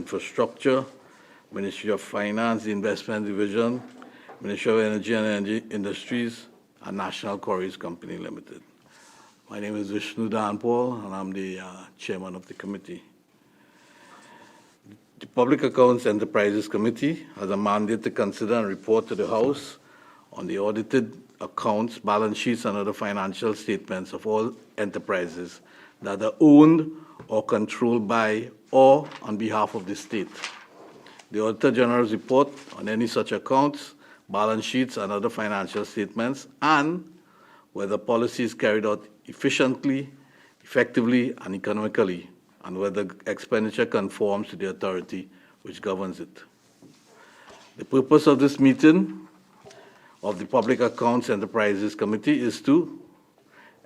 Infrastructure, Ministry of Finance, the Investment Division, Ministry of Energy and Energy Industries, and National Quarries Company Limited. My name is Vishnu Danpal, and I'm the chairman of the committee. The Public Accounts Enterprises Committee has a mandate to consider and report to the House on the audited accounts, balance sheets, and other financial statements of all enterprises that are owned or controlled by or on behalf of the state. The Auditor General's report on any such accounts, balance sheets, and other financial statements, and whether policy is carried out efficiently, effectively, and economically, and whether expenditure conforms to the authority which governs it. The purpose of this meeting of the Public Accounts Enterprises Committee is to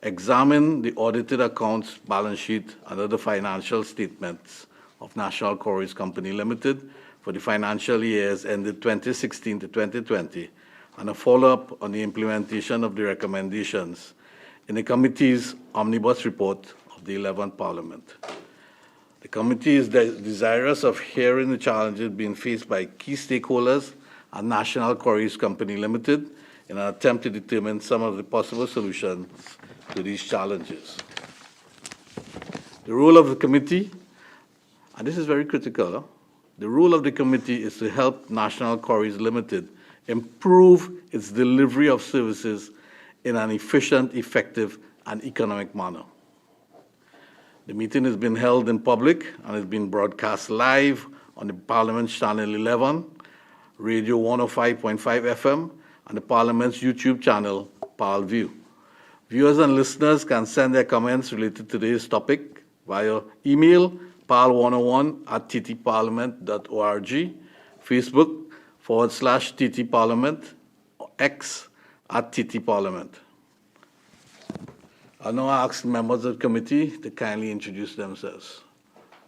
examine the audited accounts, balance sheet, and other financial statements of National Quarries Company Limited for the financial years ended 2016 to 2020, and a follow-up on the implementation of the recommendations in the committee's Omnibus Report of the 11th Parliament. The committee is desirous of hearing the challenges being faced by key stakeholders and National Quarries Company Limited in an attempt to determine some of the possible solutions to these challenges. The role of the committee, and this is very critical, the role of the committee is to help National Quarries Limited improve its delivery of services in an efficient, effective, and economic manner. The meeting has been held in public and has been broadcast live on the Parliament Channel 11, Radio 105.5 FM, and the Parliament's YouTube channel, ParlView. Viewers and listeners can send their comments related to today's topic via email, parl101@ttparliament.org, Facebook /ttparliament, X @ttparliament. I'll now ask members of the committee to kindly introduce themselves.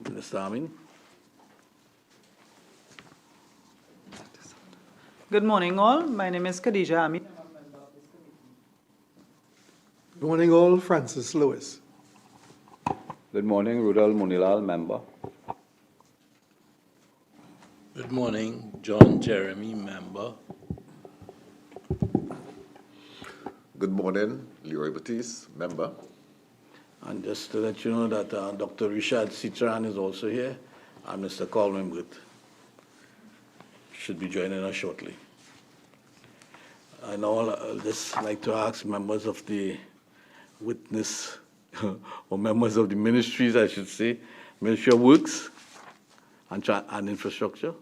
Mr. Amin. Good morning, all. My name is Khadija Amin. Good morning, all. Francis Lewis. Good morning, Rudal Munilal, member. Good morning, John Jeremy, member. Good morning, Leroy Batiste, member. And just to let you know that Dr. Richard Citran is also here, and Mr. Colwyn Britt should be joining us shortly. And I'll just like to ask members of the witness, or members of the ministries, I should say, Ministry of Works and Infrastructure,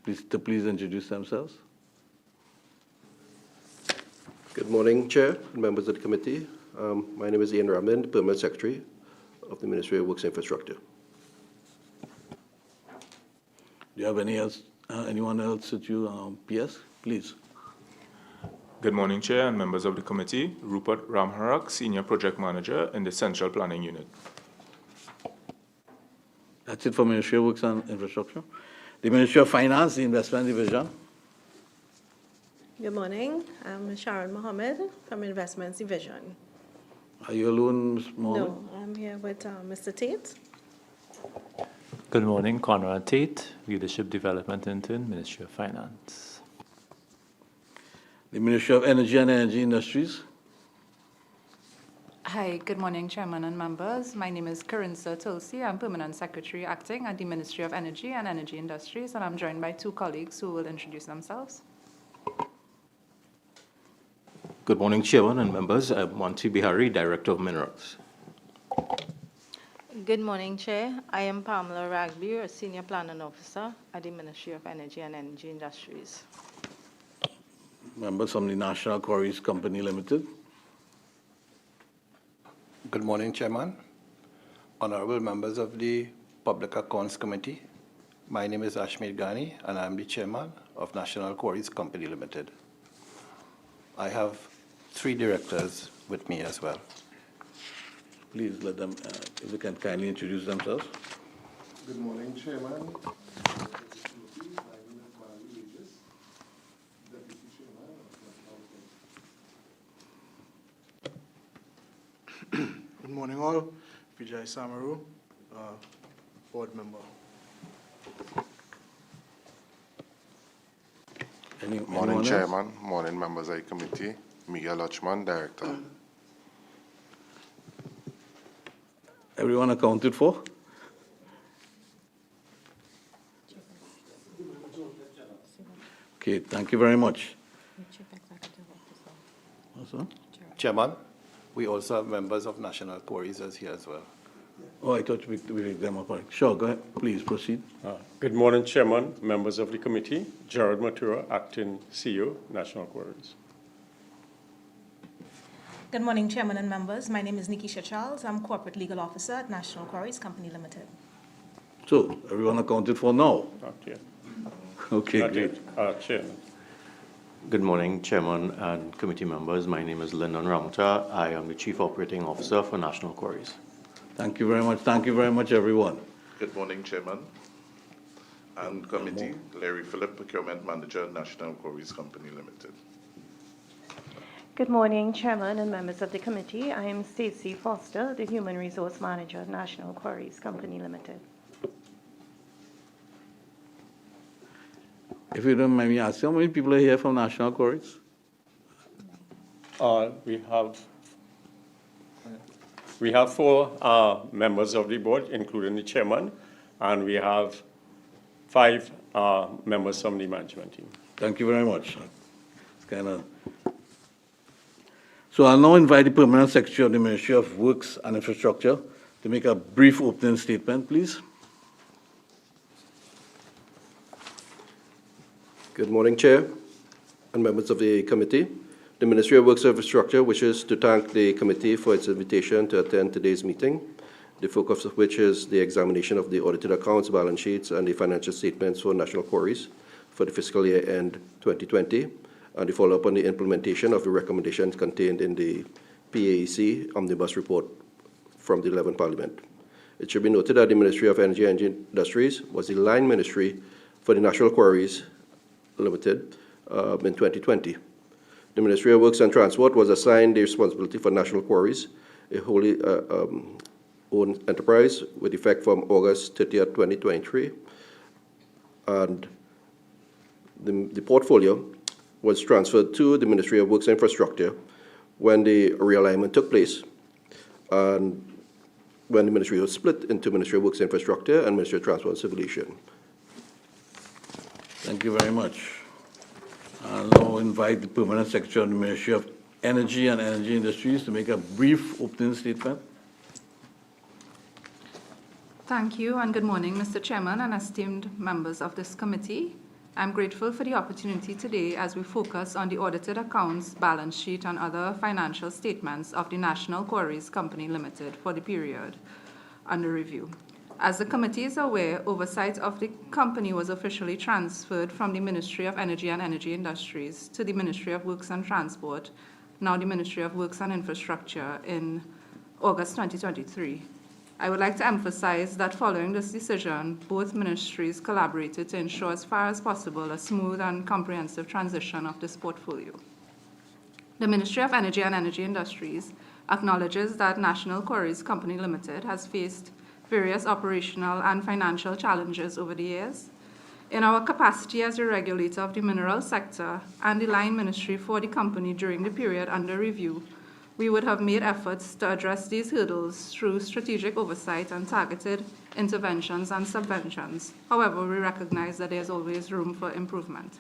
please introduce themselves. Good morning, Chair and members of the committee. My name is Ian Ramlin, the Permanent Secretary of the Ministry of Works and Infrastructure. Do you have anyone else that you, PS? Please. Good morning, Chair and members of the committee. Rupert Ramharak, Senior Project Manager in the Central Planning Unit. That's it for Ministry of Works and Infrastructure. The Ministry of Finance, the Investment Division. Good morning. I'm Sharon Mohammed from Investments Division. Are you alone, Ms. Mohammed? No, I'm here with Mr. Tate. Good morning, Conrad Tate, Leadership Development Intern, Ministry of Finance. The Ministry of Energy and Energy Industries. Hi, good morning, Chairman and members. My name is Karinsa Tulsi. I'm Permanent Secretary acting at the Ministry of Energy and Energy Industries, and I'm joined by two colleagues who will introduce themselves. Good morning, Chairman and members. I'm Monty Bihari, Director of Minerals. Good morning, Chair. I am Pamela Ragby, a Senior Planning Officer at the Ministry of Energy and Energy Industries. Members from the National Quarries Company Limited. Good morning, Chairman. Honorable members of the Public Accounts Committee. My name is Ashmir Ghani, and I'm the Chairman of National Quarries Company Limited. I have 3 directors with me as well. Please let them, if they can kindly introduce themselves. Good morning, Chairman. Good morning, all. Vijay Samaru, board member. Morning, anyone else? Chairman. Morning, members of the committee. Miguel Ochman, Director. Everyone accounted for? Okay, thank you very much. Also? Chairman, we also have members of National Quarries as here as well. Oh, I thought we read them up. Sure, go ahead. Please proceed. Good morning, Chairman, members of the committee. Gerard Matura, Acting CEO, National Quarries. Good morning, Chairman and members. My name is Nikisha Charles. I'm Corporate Legal Officer at National Quarries Company Limited. So, everyone accounted for now? Not yet. Okay, Not great. yet. Chairman. Good morning, Chairman and committee members. My name is Lyndon Ramata. I am the Chief Operating Officer for National Quarries. Thank you very much. Thank you very much, everyone. Good morning, Chairman and committee. Larry Phillip, Procurement Manager, National Quarries Company Limited. Good morning, Chairman and members of the committee. I am Stacey Foster, the Human Resource Manager at National Quarries Company Limited. If you don't mind me asking, how many people are here from National Quarries? We have 4 members of the board, including the chairman, and we have 5 members from the management team. Thank you very much. It's kind of... So I'll now invite the Permanent Secretary of the Ministry of Works and Infrastructure to make a brief opening statement, please. Good morning, Chair and members of the committee. The Ministry of Works and Infrastructure wishes to thank the committee for its invitation to attend today's meeting, the focus of which is the examination of the audited accounts, balance sheets, and the financial statements for National Quarries for the fiscal year end 2020, and the follow-up on the implementation of the recommendations contained in the PAEC Omnibus Report from the 11th Parliament. It should be noted that the Ministry of Energy and Industries was the line ministry for the National Quarries Limited in 2020. The Ministry of Works and Transport was assigned the responsibility for National Quarries, a wholly owned enterprise with effect from August 30th, 2023. And the portfolio was transferred to the Ministry of Works and Infrastructure when the realignment took place, and when the ministry was split into Ministry of Works and Infrastructure and Ministry of Transport and Civil Aviation. Thank you very much. I'll now invite the Permanent Secretary of the Ministry of Energy and Energy Industries to make a brief opening statement. Thank you and good morning, Mr. Chairman and esteemed members of this committee. I'm grateful for the opportunity today as we focus on the audited accounts, balance sheet, and other financial statements of the National Quarries Company Limited for the period under review. As the committee is aware, oversight of the company was officially transferred from the Ministry of Energy and Energy Industries to the Ministry of Works and Transport, now the Ministry of Works and Infrastructure, in August 2023. I would like to emphasize that following this decision, both ministries collaborated to ensure as far as possible a smooth and comprehensive transition of this portfolio. The Ministry of Energy and Energy Industries acknowledges that National Quarries Company Limited has faced various operational and financial challenges over the years. In our capacity as a regulator of the mineral sector and the line ministry for the company during the period under review, we would have made efforts to address these hurdles through strategic oversight and targeted interventions and subventions. However, we recognize that there is always room for improvement.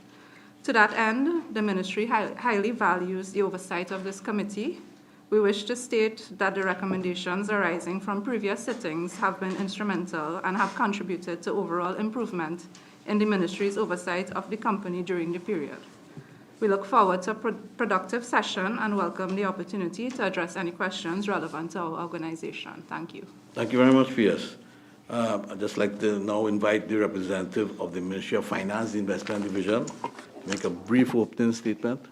To that end, the ministry highly values the oversight of this committee. We wish to state that the recommendations arising from previous sittings have been instrumental and have contributed to overall improvement in the ministry's oversight of the company during the period. We look forward to a productive session and welcome the opportunity to address any questions relevant to our organization. Thank you. Thank you very much, P.S. I'd just like to now invite the representative of the Ministry of Finance, the Investment Division, to make a brief opening statement.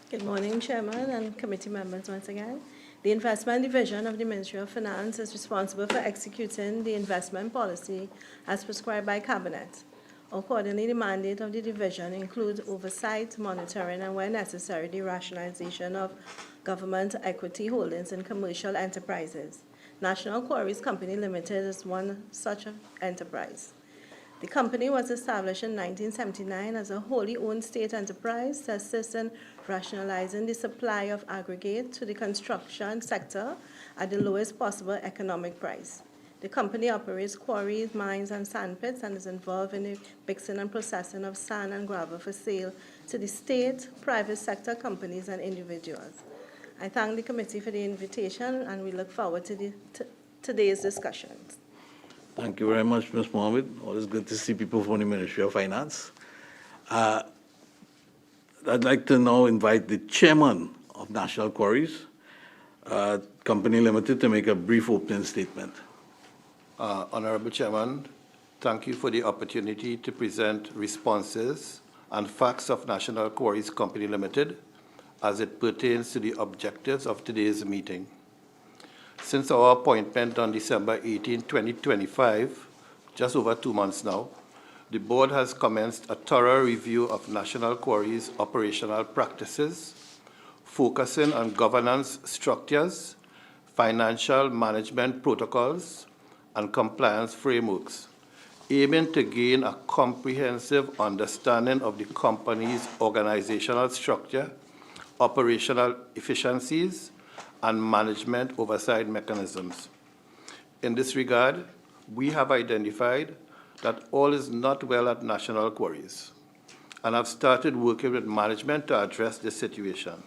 Good morning, Chairman and committee members once again. The Investment Division of the Ministry of Finance is responsible for executing the investment policy as prescribed by Cabinet. Accordingly, the mandate of the division includes oversight, monitoring, and where necessary, the rationalization of government equity holdings in commercial enterprises. National Quarries Company Limited is one such enterprise. The company was established in 1979 as a wholly owned state enterprise to assist in rationalizing the supply of aggregate to the construction sector at the lowest possible economic price. The company operates quarries, mines, and sand pits and is involved in the mixing and processing of sand and gravel for sale to the state, private sector companies, and individuals. I thank the committee for the invitation, and we look forward to today's discussions. Thank you very much, Ms. Mohammed. Always good to see people from the Ministry of Finance. I'd like to now invite the chairman of National Quarries Company Limited to make a brief opening statement. Honorable Chairman, thank you for the opportunity to present responses and facts of National Quarries Company Limited as it pertains to the objectives of today's meeting. Since our appointment on December 18, 2025, just over 2 months now, the board has commenced a thorough review of National Quarries' operational practices, focusing on governance structures, financial management protocols, and compliance frameworks, aiming to gain a comprehensive understanding of the company's organizational structure, operational efficiencies, and management oversight mechanisms. In this regard, we have identified that all is not well at National Quarries and have started working with management to address this situation.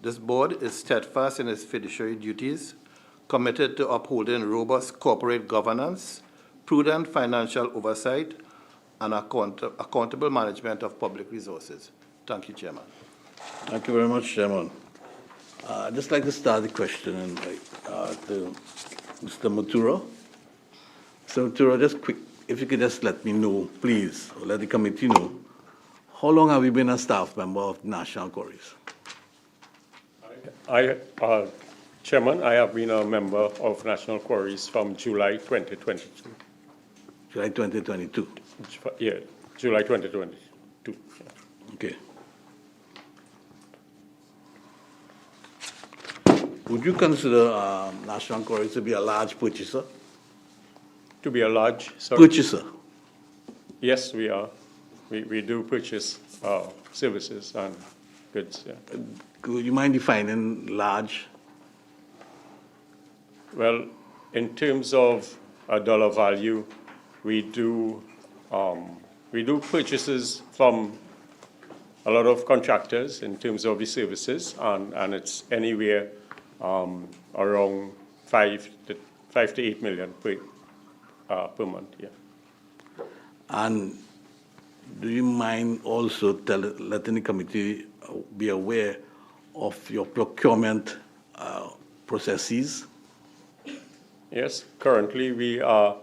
This board is steadfast in its fiduciary duties, committed to upholding robust corporate governance, prudent financial oversight, and accountable management of public resources. Thank you, Chairman. Thank you very much, Chairman. I'd just like to start the question and to Mr. Matura. Mr. Matura, just quick, if you could just let me know, please, or let the committee know, how long have you been a staff member of National Quarries? Chairman, I have been a member of National Quarries from July 2022. July 2022? Yeah, July 2022. Yeah. Okay. Would you consider National Quarries to be a large purchaser? To be a large purchaser? Yes, we are. We do purchase services and goods. Yeah. Would you mind defining large? Well, in terms of a dollar value, we do purchases from a lot of contractors in terms of the services, and it's anywhere around 5 to 8 million per month. Yeah. And do you mind also letting the committee be aware of your procurement processes? Yes, currently we are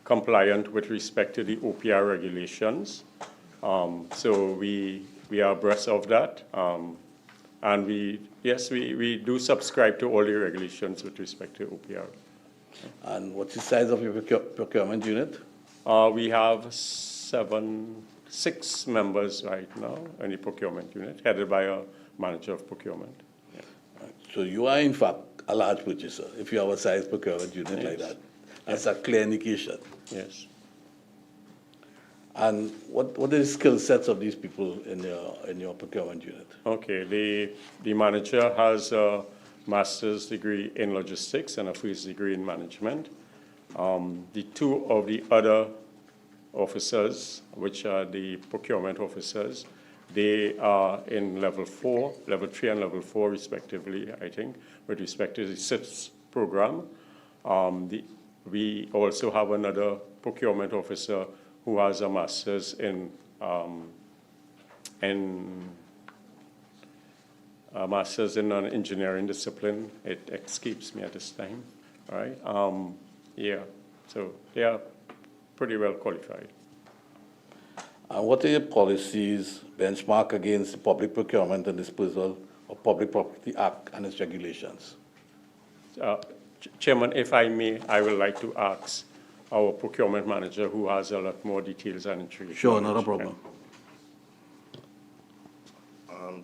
compliant with respect to the OPR regulations. So we are abreast of that. And we do subscribe to all the regulations with respect to OPR. And what's the size of your procurement unit? We have 6 members right now in the procurement unit, headed by a manager of procurement. Yeah. So you are, in fact, a large purchaser if you have a size procurement unit like that. That's a clear indication. Yes. And what are the skill sets of these people in your procurement unit? Okay, the manager has a master's degree in logistics and a first degree in management. The 2 of the other officers, which are the procurement officers, they are in level 4, level 3 and level 4 respectively, I think, with respect to the SIPS program. We also have another procurement officer who has a master's in an engineering discipline. It escapes me at this time. All right. Yeah. So they are pretty well qualified. What are your policies benchmark against the Public Procurement and Disposal of Public Property Act and its regulations? Chairman, if I may, I would like to ask our procurement manager, who has a lot more details and information. Sure, not a problem.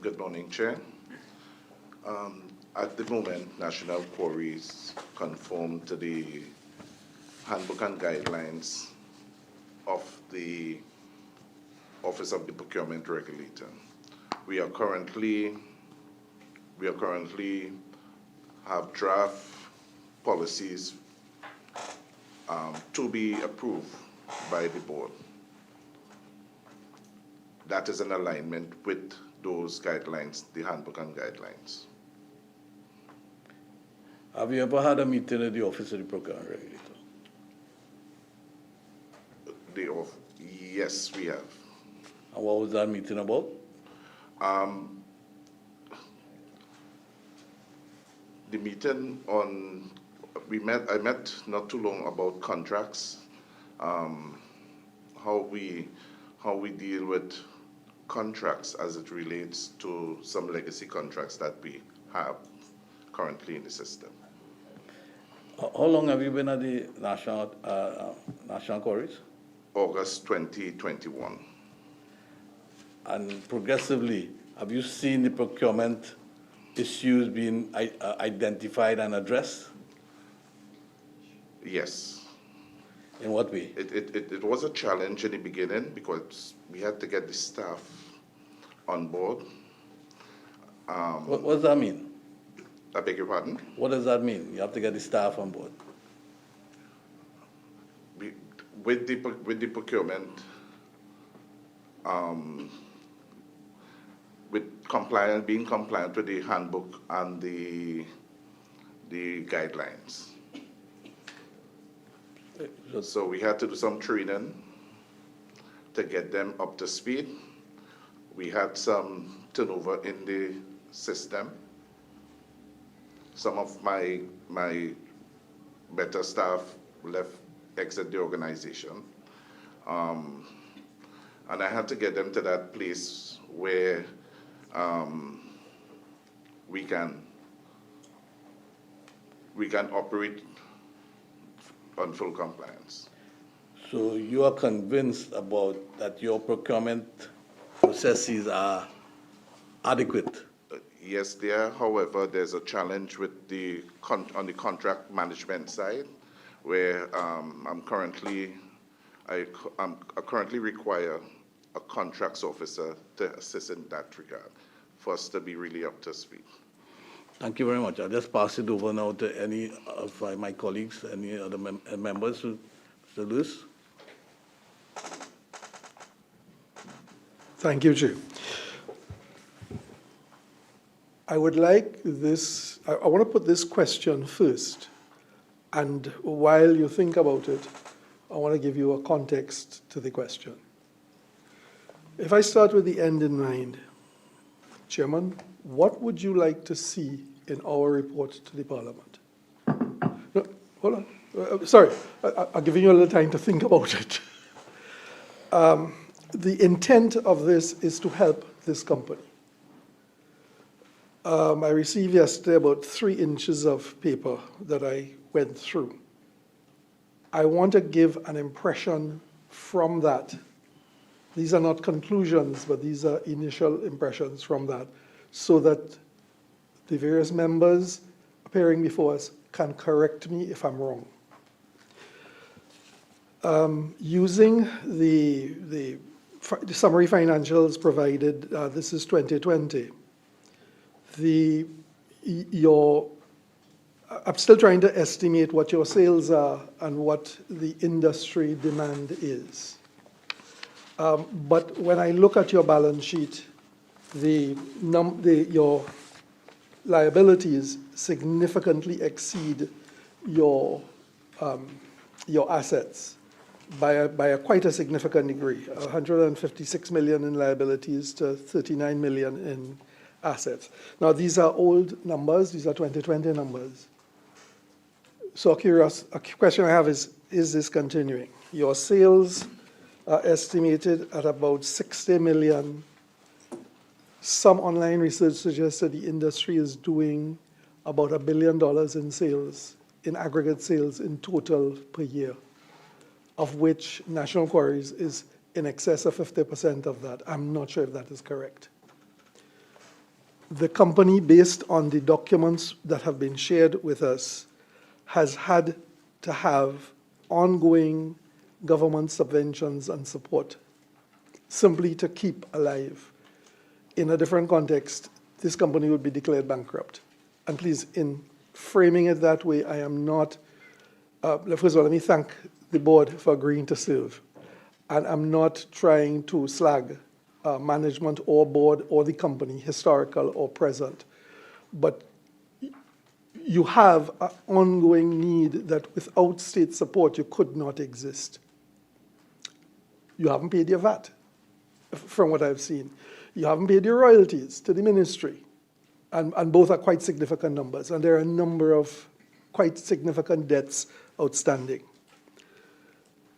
Good morning, Chair. At the moment, National Quarries conform to the handbook and guidelines of the Office of the Procurement Regulator. We are currently have draft policies to be approved by the board. That is in alignment with those guidelines, the handbook and guidelines. Have you ever had a meeting at the Office of the Procurement Regulator? Yes, we have. And what was that meeting about? The meeting I met not too long about contracts, how we deal with contracts as it relates to some legacy contracts that we have currently in the system. How long have you been at the National Quarries? August 2021. And progressively, have you seen the procurement issues being identified and addressed? Yes. In what way? It was a challenge in the beginning because we had to get the staff on board. What does that mean? I beg your pardon? What does that mean? You have to get the staff on board. With the procurement, with being compliant with the handbook and the guidelines. So we had to do some training to get them up to speed. We had some turnover in the system. Some of my better staff exit the organization. And I had to get them to that place where we can operate on full compliance. So you are convinced about that your procurement processes are adequate? Yes, they are. However, there's a challenge with on the contract management side, where I currently require a contracts officer to assist in that regard for us to be really up to speed. Thank you very much. I'll just pass it over now to any of my colleagues, any other members. Mr. Lewis. Thank you, Chair. I would like this, I want to put this question first. And while you think about it, I want to give you a context to the question. If I start with the end in mind, Chairman, what would you like to see in our report to the Parliament? No, hold on. Sorry, I'm giving you a little time to think about it. The intent of this is to help this company. I received yesterday about 3 inches of paper that I went through. I want to give an impression from that. These are not conclusions, but these are initial impressions from that, so that the various members appearing before us can correct me if I'm wrong. Using the summary financials provided, this is 2020. I'm still trying to estimate what your sales are and what the industry demand is. But when I look at your balance sheet, your liabilities significantly exceed your assets by quite a significant degree. 156 million in liabilities to 39 million in assets. Now, these are old numbers. These are 2020 numbers. So a question I have is this continuing? Your sales are estimated at about 60 million. Some online research suggests that the industry is doing about $1 billion in sales, in aggregate sales in total per year, of which National Quarries is in excess of 50% of that. I'm not sure if that is correct. The company, based on the documents that have been shared with us, has had to have ongoing government subventions and support simply to keep alive. In a different context, this company would be declared bankrupt. And please, in framing it that way, I am not, first of all, let me thank the board for agreeing to serve. And I'm not trying to slag management or board or the company, historical or present. But you have an ongoing need that without state support, you could not exist. You haven't paid your VAT, from what I've seen. You haven't paid your royalties to the ministry. And both are quite significant numbers. And there are a number of quite significant debts outstanding.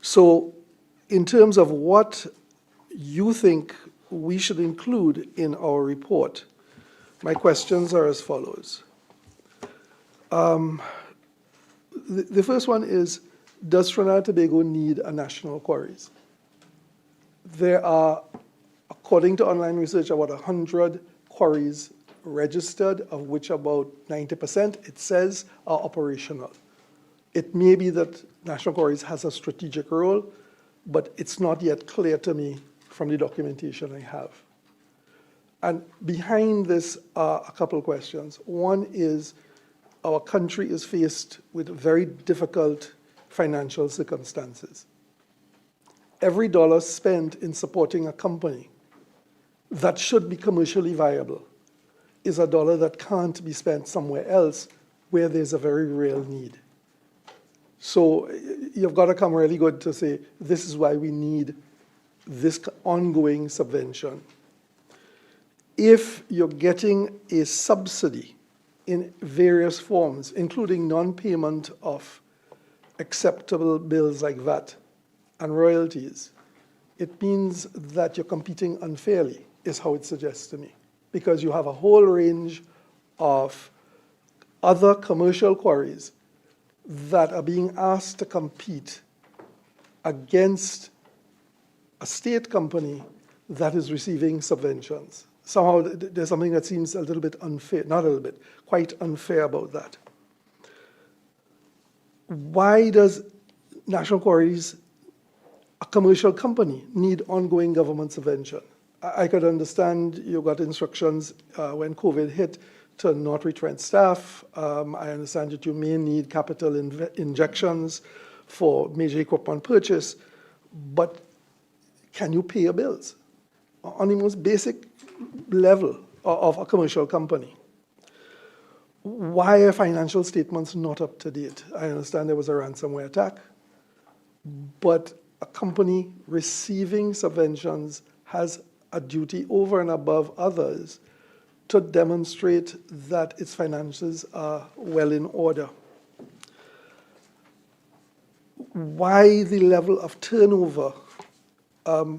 So in terms of what you think we should include in our report, my questions are as follows. The first one is, does Trinidad and Tobago need a national quarries? There are, according to online research, about 100 quarries registered, of which about 90%, it says, are operational. It may be that National Quarries has a strategic role, but it's not yet clear to me from the documentation I have. And behind this are a couple of questions. One is, our country is faced with very difficult financial circumstances. Every dollar spent in supporting a company that should be commercially viable is a dollar that can't be spent somewhere else where there's a very real need. So you've got to come really good to say, this is why we need this ongoing subvention. If you're getting a subsidy in various forms, including non-payment of acceptable bills like VAT and royalties, it means that you're competing unfairly, is how it suggests to me, because you have a whole range of other commercial quarries that are being asked to compete against a state company that is receiving subventions. Somehow there's something that seems a little bit unfair, not a little bit, quite unfair about that. Why does National Quarries, a commercial company, need ongoing government subvention? I could understand you got instructions when COVID hit to not retrench staff. I understand that you may need capital injections for major equipment purchase, but can you pay your bills on the most basic level of a commercial company? Why are financial statements not up to date? I understand there was a ransomware attack, but a company receiving subventions has a duty over and above others to demonstrate that its finances are well in order. Why the level of turnover?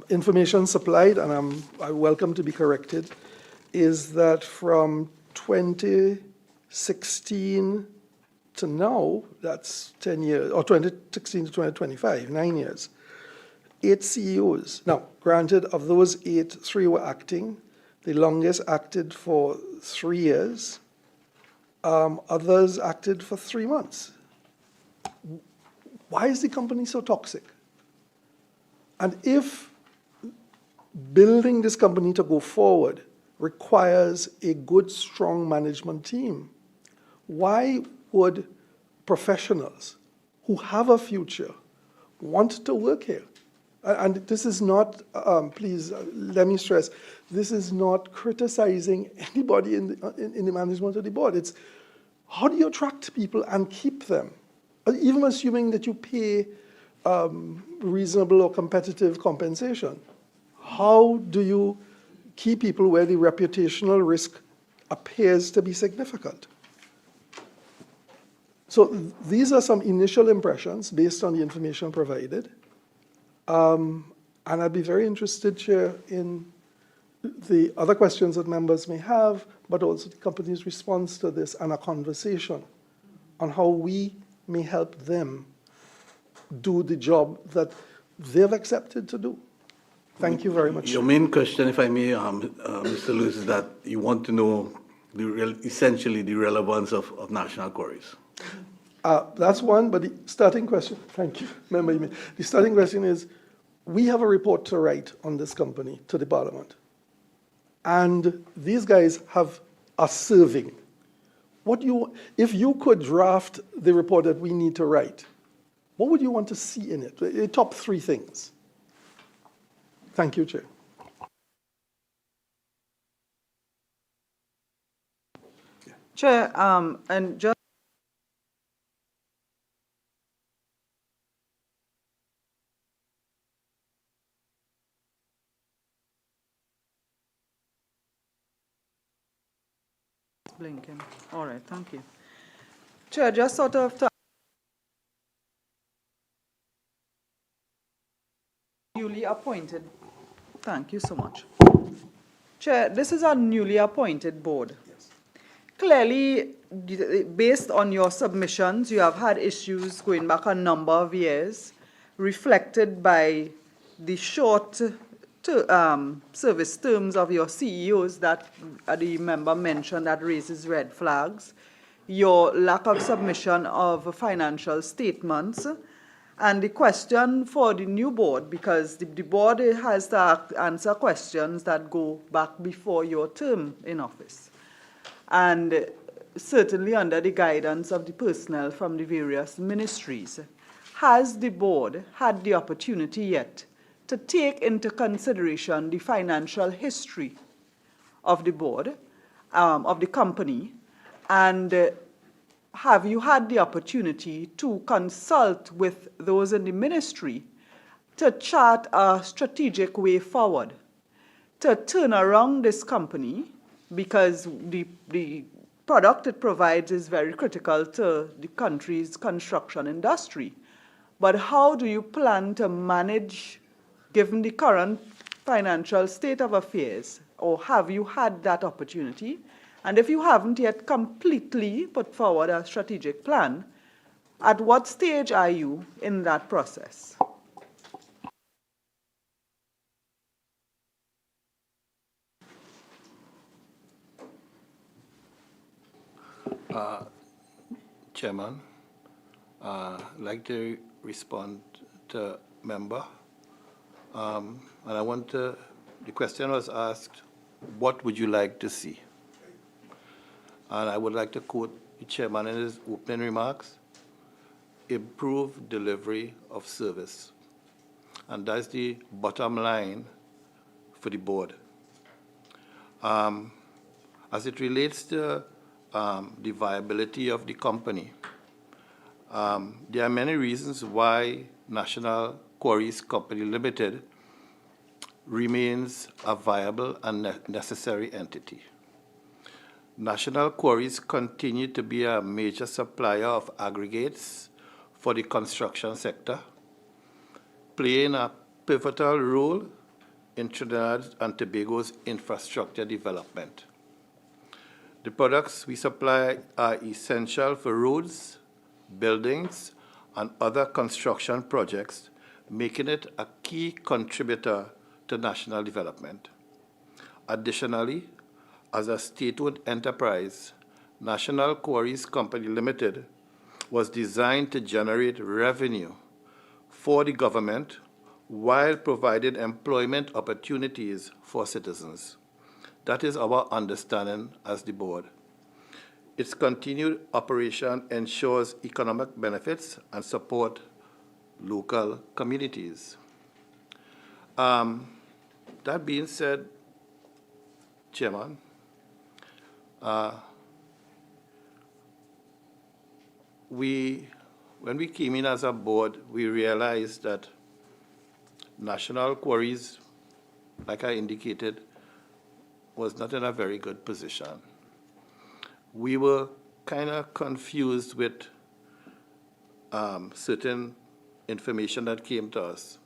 Information supplied, and I welcome to be corrected, is that from 2016 to now, that's 10 years, or 2016 to 2025, 9 years, 8 CEOs. Now, granted, of those 8, 3 were acting. The longest acted for 3 years. Others acted for 3 months. Why is the company so toxic? And if building this company to go forward requires a good, strong management team, why would professionals who have a future want to work here? And this is not, please, let me stress, this is not criticizing anybody in the management of the board. It's how do you attract people and keep them? Even assuming that you pay reasonable or competitive compensation. How do you keep people where the reputational risk appears to be significant? So these are some initial impressions based on the information provided. And I'd be very interested, Chair, in the other questions that members may have, but also the company's response to this and a conversation on how we may help them do the job that they've accepted to do. Thank you very much. Your main question, if I may, Mr. Lewis, is that you want to know essentially the relevance of national quarries. That's one, but the starting question, thank you, member, the starting question is, we have a report to write on this company to the Parliament. And these guys are serving. If you could draft the report that we need to write, what would you want to see in it? The top 3 things. Thank you, Chair. Chair, and just blinking. All right, thank you. Chair, just sort of newly appointed. Thank you so much. Chair, this is a newly appointed board. Yes. Clearly, based on your submissions, you have had issues going back a number of years, reflected by the short service terms of your CEOs that the member mentioned that raises red flags, your lack of submission of financial statements, and the question for the new board, because the board has to answer questions that go back before your term in office. And certainly under the guidance of the personnel from the various ministries, has the board had the opportunity yet to take into consideration the financial history of the board, of the company, and have you had the opportunity to consult with those in the ministry to chart a strategic way forward to turn around this company, because the product it provides is very critical to the country's construction industry. But how do you plan to manage, given the current financial state of affairs, or have you had that opportunity? And if you haven't yet completely put forward a strategic plan, at what stage are you in that process? Chairman, I'd like to respond to member. And the question was asked, what would you like to see? And I would like to quote the chairman in his opening remarks: improved delivery of service. And that's the bottom line for the board. As it relates to the viability of the company, there are many reasons why National Quarries Company Limited remains a viable and necessary entity. National Quarries continue to be a major supplier of aggregates for the construction sector, playing a pivotal role in Trinidad and Tobago's infrastructure development. The products we supply are essential for roads, buildings, and other construction projects, making it a key contributor to national development. Additionally, as a state-owned enterprise, National Quarries Company Limited was designed to generate revenue for the government while providing employment opportunities for citizens. That is our understanding as the board. Its continued operation ensures economic benefits and support local communities. That being said, Chairman, when we came in as a board, we realized that National Quarries, like I indicated, was not in a very good position. We were kind of confused with certain information that came to us.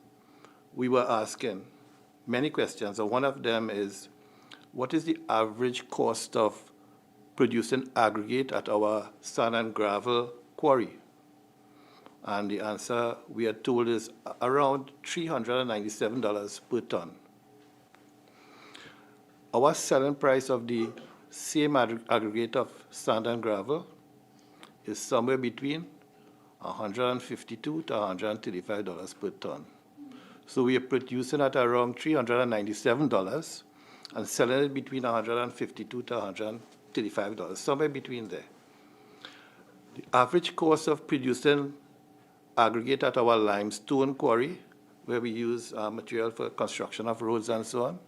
We were asking many questions, and one of them is, what is the average cost of producing aggregate at our sand and gravel quarry? And the answer we are told is around $397 per ton. Our selling price of the same aggregate of sand and gravel is somewhere between $152 to $135 per ton. So we are producing at around $397 and selling it between $152 to $135, somewhere between there. The average cost of producing aggregate at our limestone quarry, where we use material for construction of roads and so on,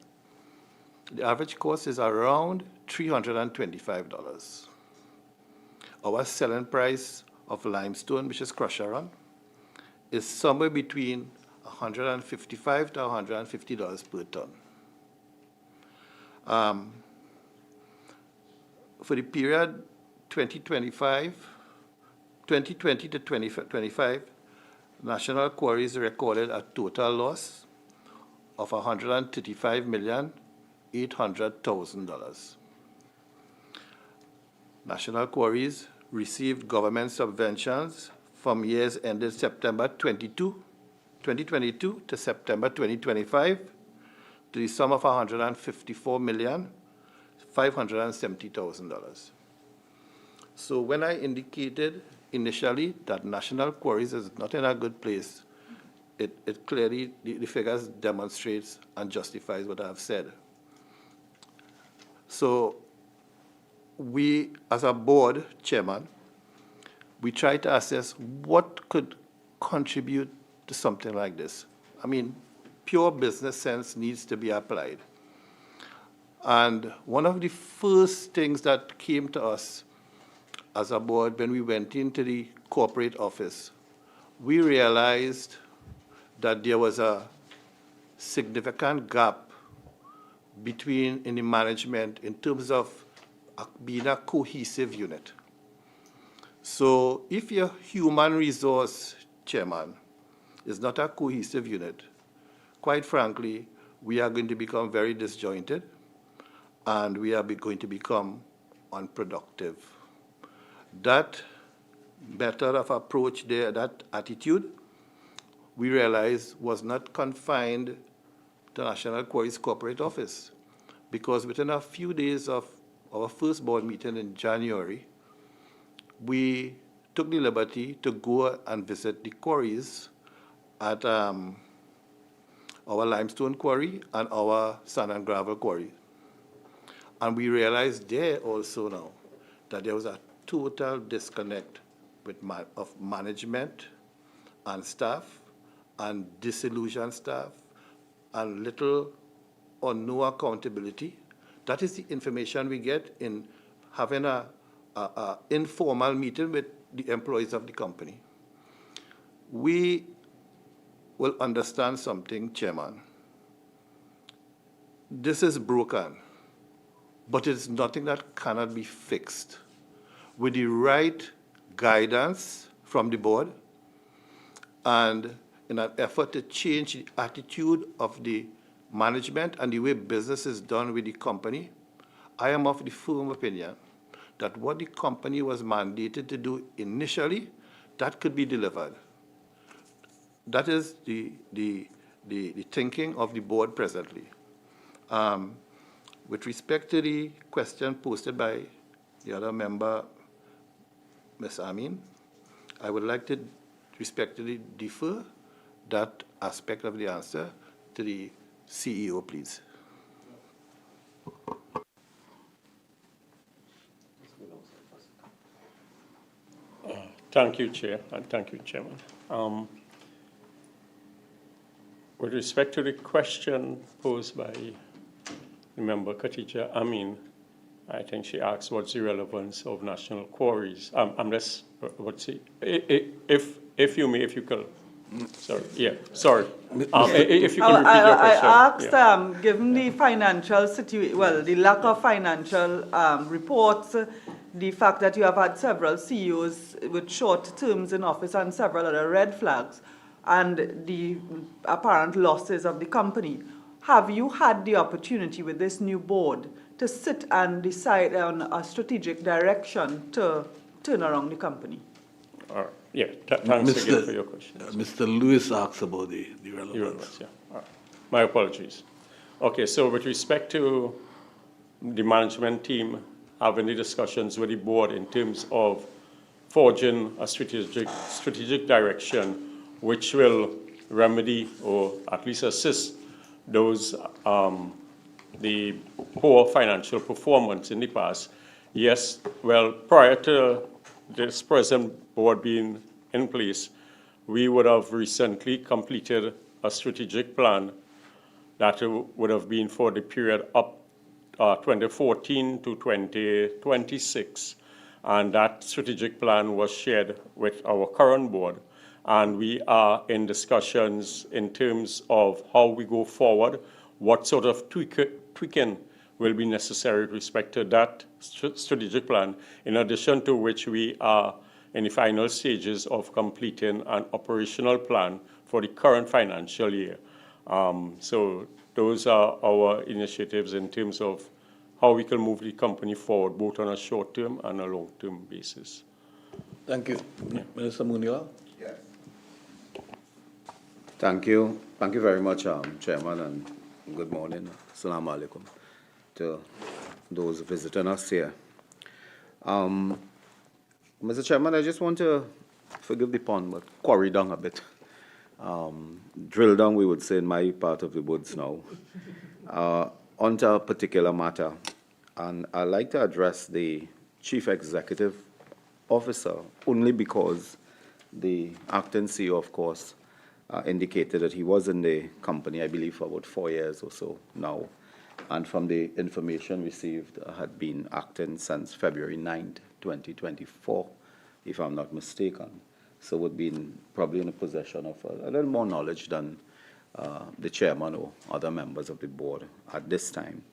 the average cost is around $325. Our selling price of limestone, which is crushed iron, is somewhere between $155 to $150 per ton. For the period 2020 to 2025, National Quarries recorded a total loss of $135,800,000. National Quarries received government subventions from years ended September 2022 to September 2025 to the sum of $154,570,000. So when I indicated initially that National Quarries is not in a good place, it clearly, the figures demonstrates and justifies what I have said. So we, as a board chairman, we try to assess what could contribute to something like this. I mean, pure business sense needs to be applied. And one of the first things that came to us as a board when we went into the corporate office, we realized that there was a significant gap in the management in terms of being a cohesive unit. So if your human resource chairman is not a cohesive unit, quite frankly, we are going to become very disjointed and we are going to become unproductive. That method of approach there, that attitude, we realized was not confined to National Quarries corporate office, because within a few days of our first board meeting in January, we took the liberty to go and visit the quarries at our limestone quarry and our sand and gravel quarry. And we realized there also now that there was a total disconnect of management and staff and disillusioned staff and little or no accountability. That is the information we get in having a informal meeting with the employees of the company. We will understand something, Chairman. This is broken, but it's nothing that cannot be fixed. With the right guidance from the board and in an effort to change the attitude of the management and the way business is done with the company, I am of the firm opinion that what the company was mandated to do initially, that could be delivered. That is the thinking of the board presently. With respect to the question posted by the other member, Ms. Amin, I would like to respectfully defer that aspect of the answer to the CEO, please. Thank you, Chair, and thank you, Chairman. With respect to the question posed by the member Khadija Amin, I think she asked what's the relevance of National Quarries. I'm just, if you may, if you could. Sorry, yeah, sorry. If you can repeat your question. I asked, given the financial situation, well, the lack of financial reports, the fact that you have had several CEOs with short terms in office and several other red flags, and the apparent losses of the company, have you had the opportunity with this new board to sit and decide on a strategic direction to turn around the company? All right. Yeah, thanks again for your question. Mr. Lewis asks about the relevance. Yeah. All right. My apologies. Okay, so with respect to the management team having the discussions with the board in terms of forging a strategic direction which will remedy or at least assist those the poor financial performance in the past. Yes, well, prior to this present board being in place, we would have recently completed a strategic plan that would have been for the period up 2014 to 2026. And that strategic plan was shared with our current board. And we are in discussions in terms of how we go forward, what sort of tweaking will be necessary with respect to that strategic plan, in addition to which we are in the final stages of completing an operational plan for the current financial year. So those are our initiatives in terms of how we can move the company forward, both on a short-term and a long-term basis. Thank you. Minister Munila? Yes. Thank you. Thank you very much, Chairman, and good morning. Assalamu alaikum to those visiting us here. Mr. Chairman, I just want to, forgive the pun, but quarry down a bit. Drill down, we would say, in my part of the woods now, onto a particular matter. And I'd like to address the Chief Executive Officer only because the acting CEO, of course, indicated that he was in the company, I believe, for about 4 years or so now. And from the information received, had been acting since February 9th, 2024, if I'm not mistaken. So would be probably in a possession of a little more knowledge than the chairman or other members of the board at this time.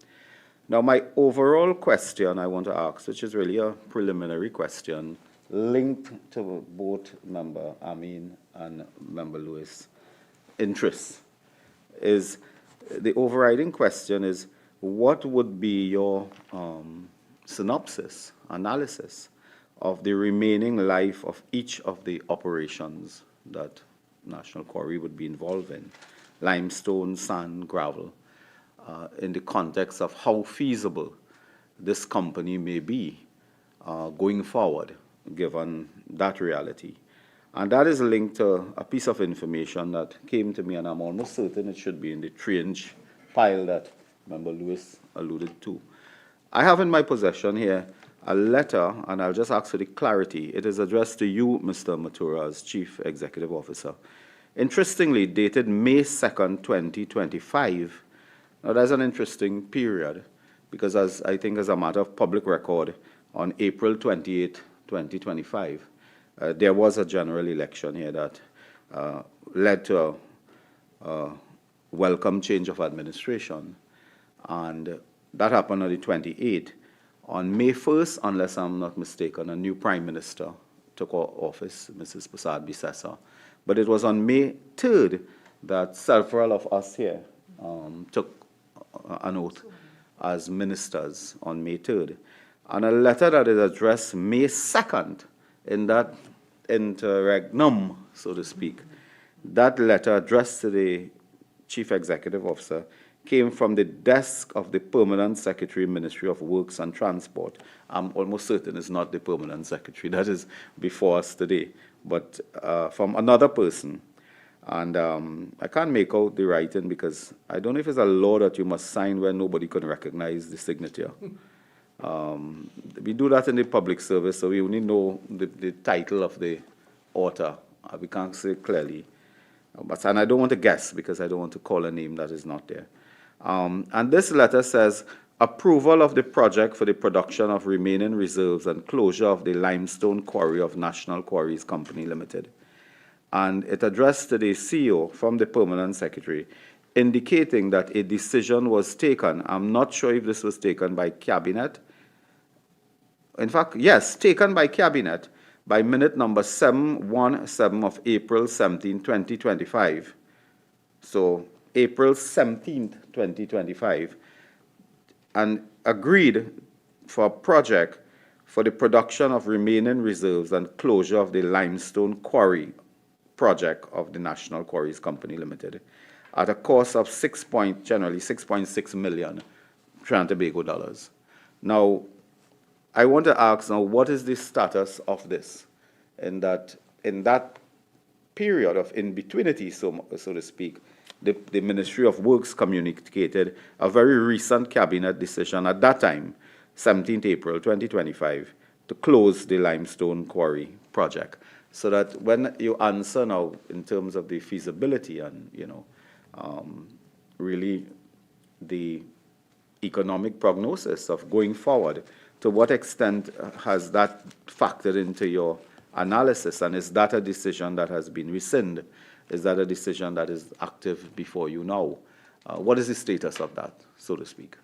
Now, my overall question I want to ask, which is really a preliminary question, linked to both Member Amin and Member Lewis' interests, is the overriding question is, what would be your synopsis, analysis of the remaining life of each of the operations that National Quarry would be involved in, limestone, sand, gravel, in the context of how feasible this company may be going forward, given that reality. And that is linked to a piece of information that came to me, and I'm almost certain it should be in the 3-inch pile that Member Lewis alluded to. I have in my possession here a letter, and I'll just ask for the clarity. It is addressed to you, Mr. Matura, as Chief Executive Officer. Interestingly, dated May 2nd, 2025. Now, that's an interesting period, because as I think as a matter of public record, on April 28, 2025, there was a general election here that led to a welcome change of administration. And that happened on the 28th. On May 1st, unless I'm not mistaken, a new Prime Minister took office, Mrs. Prasad Bisesa. But it was on May 3rd that several of us here took an oath as ministers on May 3rd. And a letter that is addressed May 2nd, in that interregnum, so to speak, that letter addressed to the Chief Executive Officer came from the desk of the Permanent Secretary, Ministry of Works and Transport. I'm almost certain it's not the Permanent Secretary that is before us today, but from another person. And I can't make out the writing because I don't know if it's a law that you must sign where nobody can recognize the signature. We do that in the public service, so we only know the title of the author. We can't say clearly. And I don't want to guess because I don't want to call a name that is not there. And this letter says, approval of the project for the production of remaining reserves and closure of the limestone quarry of National Quarries Company Limited. And it addressed to the CEO from the Permanent Secretary, indicating that a decision was taken. I'm not sure if this was taken by Cabinet. In fact, yes, taken by Cabinet by minute number 717 of April 17, 2025. So April 17th, 2025, and agreed for a project for the production of remaining reserves and closure of the limestone quarry project of the National Quarries Company Limited at a cost of generally 6.6 million Trinidad and Tobago dollars. Now, I want to ask now, what is the status of this? in that period of in-betweenity, so to speak, the Ministry of Works communicated a very recent cabinet decision at that time, 17th April 2025, to close the limestone quarry project. So that when you answer now in terms of the feasibility and, really the economic prognosis of going forward, to what extent has that factored into your analysis, and is that a decision that has been rescinded? Is that a decision that is active before you now? What is the status of that, so to speak?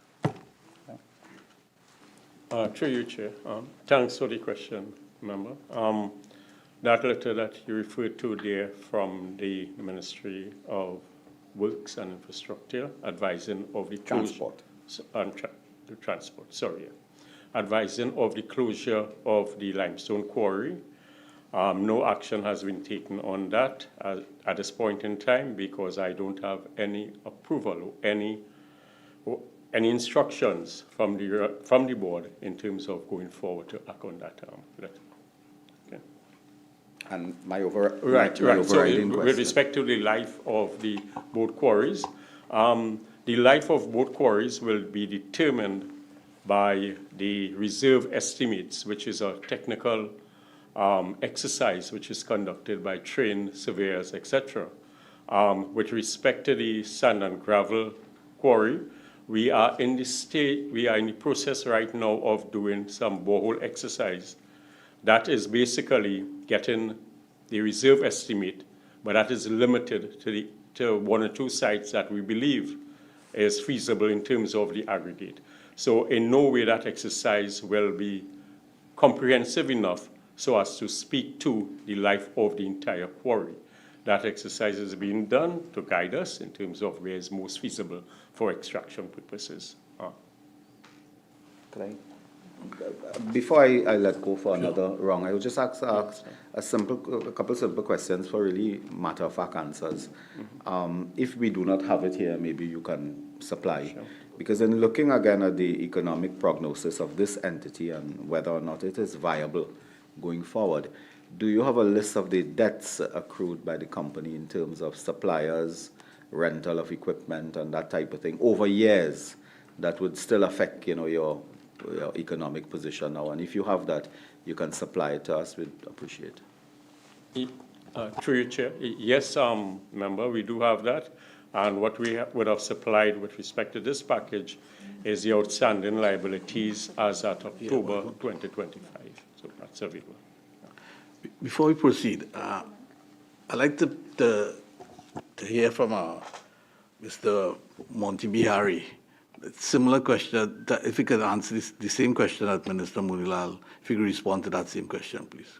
Through you, Chair. Thanks for the question, member. That letter that you referred to there from the Ministry of Works and Infrastructure advising of the Transport. Advising of the closure of the limestone quarry. No action has been taken on that at this point in time because I don't have any approval or any instructions from the board in terms of going forward to act on that letter. Okay. And my So overriding question. with respect to the life of the both quarries, the life of both quarries will be determined by the reserve estimates, which is a technical exercise which is conducted by trained surveyors, etc. With respect to the sand and gravel quarry, we are in the process right now of doing some borehole exercise. That is basically getting the reserve estimate, but that is limited to one or two sites that we believe is feasible in terms of the aggregate. So in no way that exercise will be comprehensive enough so as to speak to the life of the entire quarry. That exercise is being done to guide us in terms of where is most feasible for extraction purposes. Before I let go for another round, I will just ask a couple simple questions for really matter-of-fact answers. If we do not have it here, maybe you can supply. Sure. Because in looking again at the economic prognosis of this entity and whether or not it is viable going forward, do you have a list of the debts accrued by the company in terms of suppliers, rental of equipment, and that type of thing over years that would still affect, your economic position now? And if you have that, you can supply it to us. We'd appreciate it. Through your chair, yes, member, we do have that. And what we would have supplied with respect to this package is the outstanding liabilities as at October 2025. So that's available. Before we proceed, I'd like to hear from Mr. Monty Bihari. Similar question, if you could answer the same question as Minister Munilal, if you could respond to that same question, please.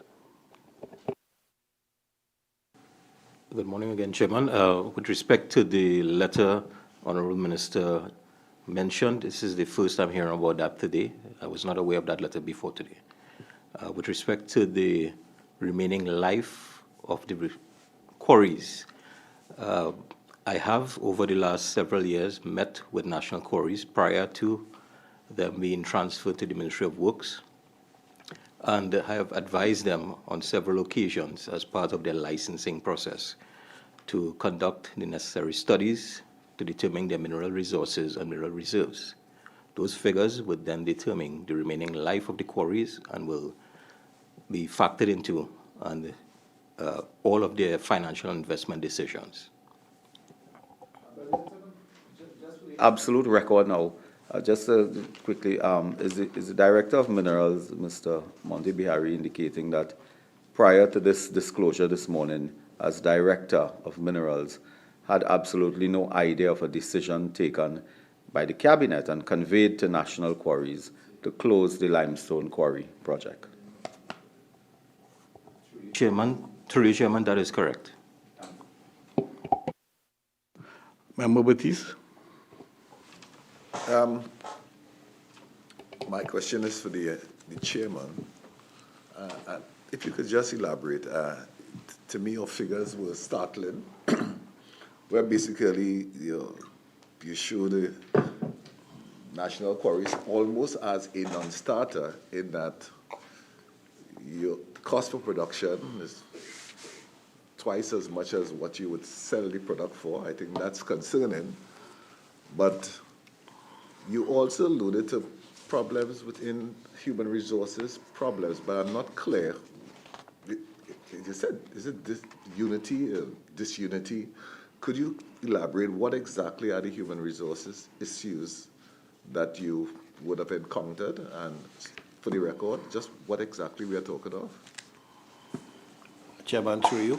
Good morning again, Chairman. With respect to the letter Honourable Minister mentioned, this is the first I'm hearing about that today. I was not aware of that letter before today. With respect to the remaining life of the quarries, I have, over the last several years, met with National Quarries prior to them being transferred to the Ministry of Works, and I have advised them on several occasions as part of their licensing process to conduct the necessary studies to determine their mineral resources and mineral reserves. Those figures would then determine the remaining life of the quarries and will be factored into all of their financial investment decisions. Absolute record now. Just quickly, is the Director of Minerals, Mr. Monty Bihari, indicating that prior to this disclosure this morning, as Director of Minerals, had absolutely no idea of a decision taken by the Cabinet and conveyed to National Quarries to close the limestone quarry project? Chairman, through you, Chairman, that is correct. Member Batiste? My question is for the chairman. If you could just elaborate, to me your figures were startling, where basically you show the National Quarries almost as a non-starter in that your cost for production is twice as much as what you would sell the product for. I think that's concerning. But you also alluded to problems within human resources problems, but I'm not clear. You said, is it this unity, disunity? Could you elaborate what exactly are the human resources issues that you would have encountered? And for the record, just what exactly we are talking of? Chairman, through you.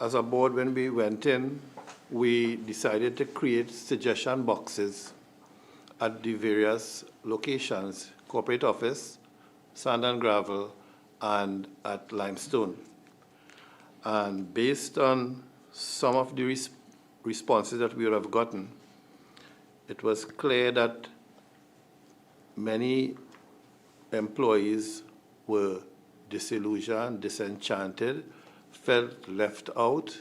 As a board, when we went in, we decided to create suggestion boxes at the various locations, corporate office, sand and gravel, and at limestone. And based on some of the responses that we would have gotten, it was clear that many employees were disillusioned, disenchanted, felt left out.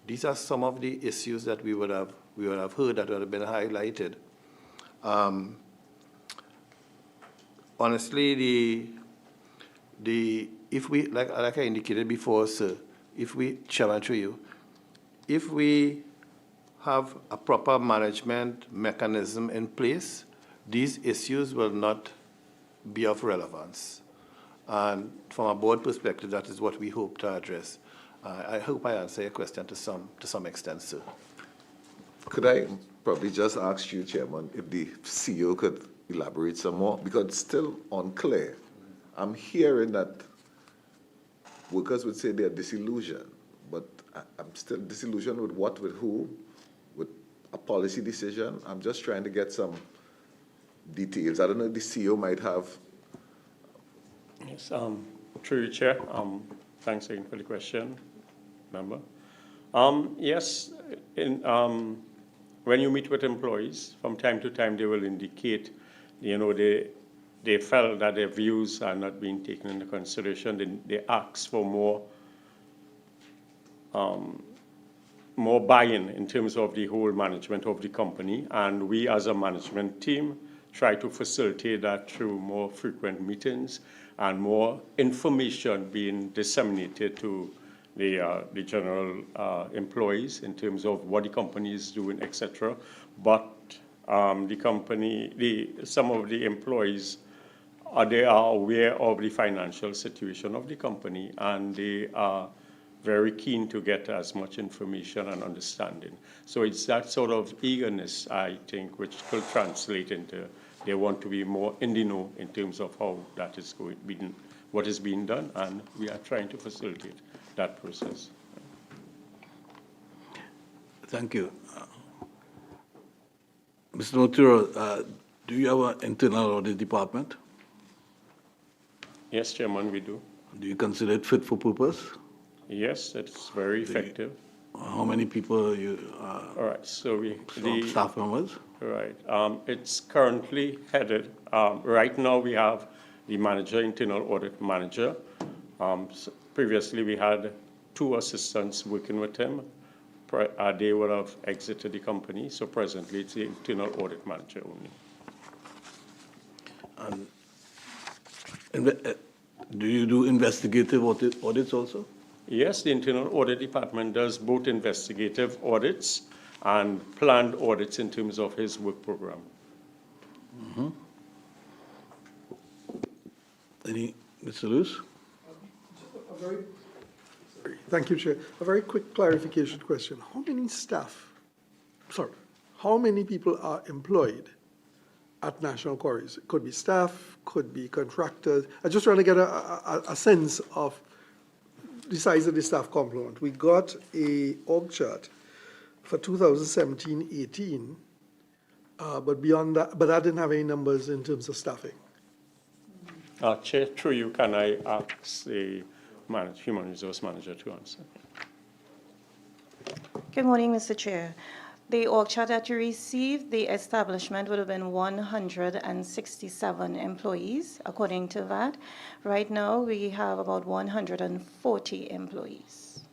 These are some of the issues that we would have heard that would have been highlighted. Honestly, if we, like I indicated before, sir, Chairman, through you, if we have a proper management mechanism in place, these issues will not be of relevance. And from a board perspective, that is what we hope to address. I hope I answer your question to some extent, sir. Could I probably just ask you, Chairman, if the CEO could elaborate some more? Because it's still unclear. I'm hearing that workers would say they're disillusioned, but I'm still disillusioned with what, with who, with a policy decision. I'm just trying to get some details. I don't know if the CEO might have. Yes, through you, Chair. Thanks again for the question, member. Yes, when you meet with employees, from time to time they will indicate, they felt that their views are not being taken into consideration. They ask for more buy-in in terms of the whole management of the company, and we as a management team try to facilitate that through more frequent meetings and more information being disseminated to the general employees in terms of what the company is doing, etc. But some of the employees, they are aware of the financial situation of the company, and they are very keen to get as much information and understanding. So it's that sort of eagerness, I think, which could translate into they want to be more in the know in terms of how that is what is being done, and we are trying to facilitate that process. Thank you. Mr. Moturo, do you have an internal audit department? Yes, Chairman, we do. Do you consider it fit for purpose? Yes, it's very effective. How many people are you? All right, so staff members? Right. It's currently headed. Right now we have the manager, internal audit manager. Previously we had 2 assistants working with him. They would have exited the company, so presently it's the internal audit manager only. Do you do investigative audits also? Yes, the internal audit department does both investigative audits and planned audits in terms of his work program. Mm-hmm. Mr. Luce? Thank you, Chair. A very quick clarification question. How many people are employed at National Quarries? It could be staff, could be contractors. I'm just trying to get a sense of the size of the staff complement. We got a org chart for 2017-18, but beyond that, but that didn't have any numbers in terms of staffing. Chair, through you, can I ask the Human Resource Manager to answer? Good morning, Mr. Chair. The org chart that you received, the establishment would have been 167 employees, according to that. Right now, we have about 140 employees.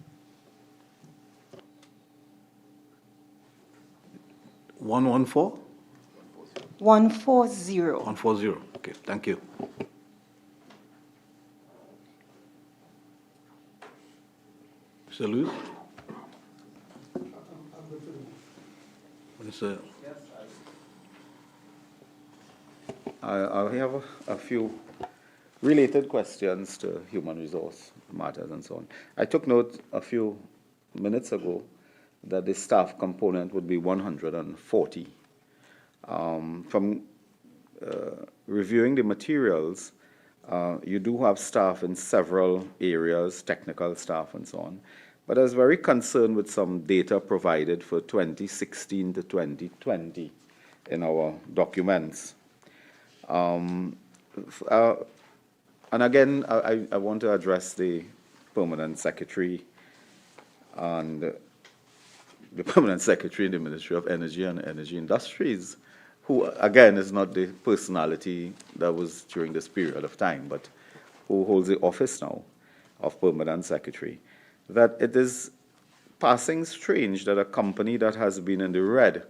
114? 140. 140. Okay, thank you. Mr. Lewis? Mr. I have a few related questions to human resource matters and so on. I took note a few minutes ago that the staff component would be 140. From reviewing the materials, you do have staff in several areas, technical staff and so on. But I was very concerned with some data provided for 2016 to 2020 in our documents. And again, I want to address the Permanent Secretary and the Permanent Secretary in the Ministry of Energy and Energy Industries, who, again, is not the personality that was during this period of time, but who holds the office now of Permanent Secretary, that it is passing strange that a company that has been in the red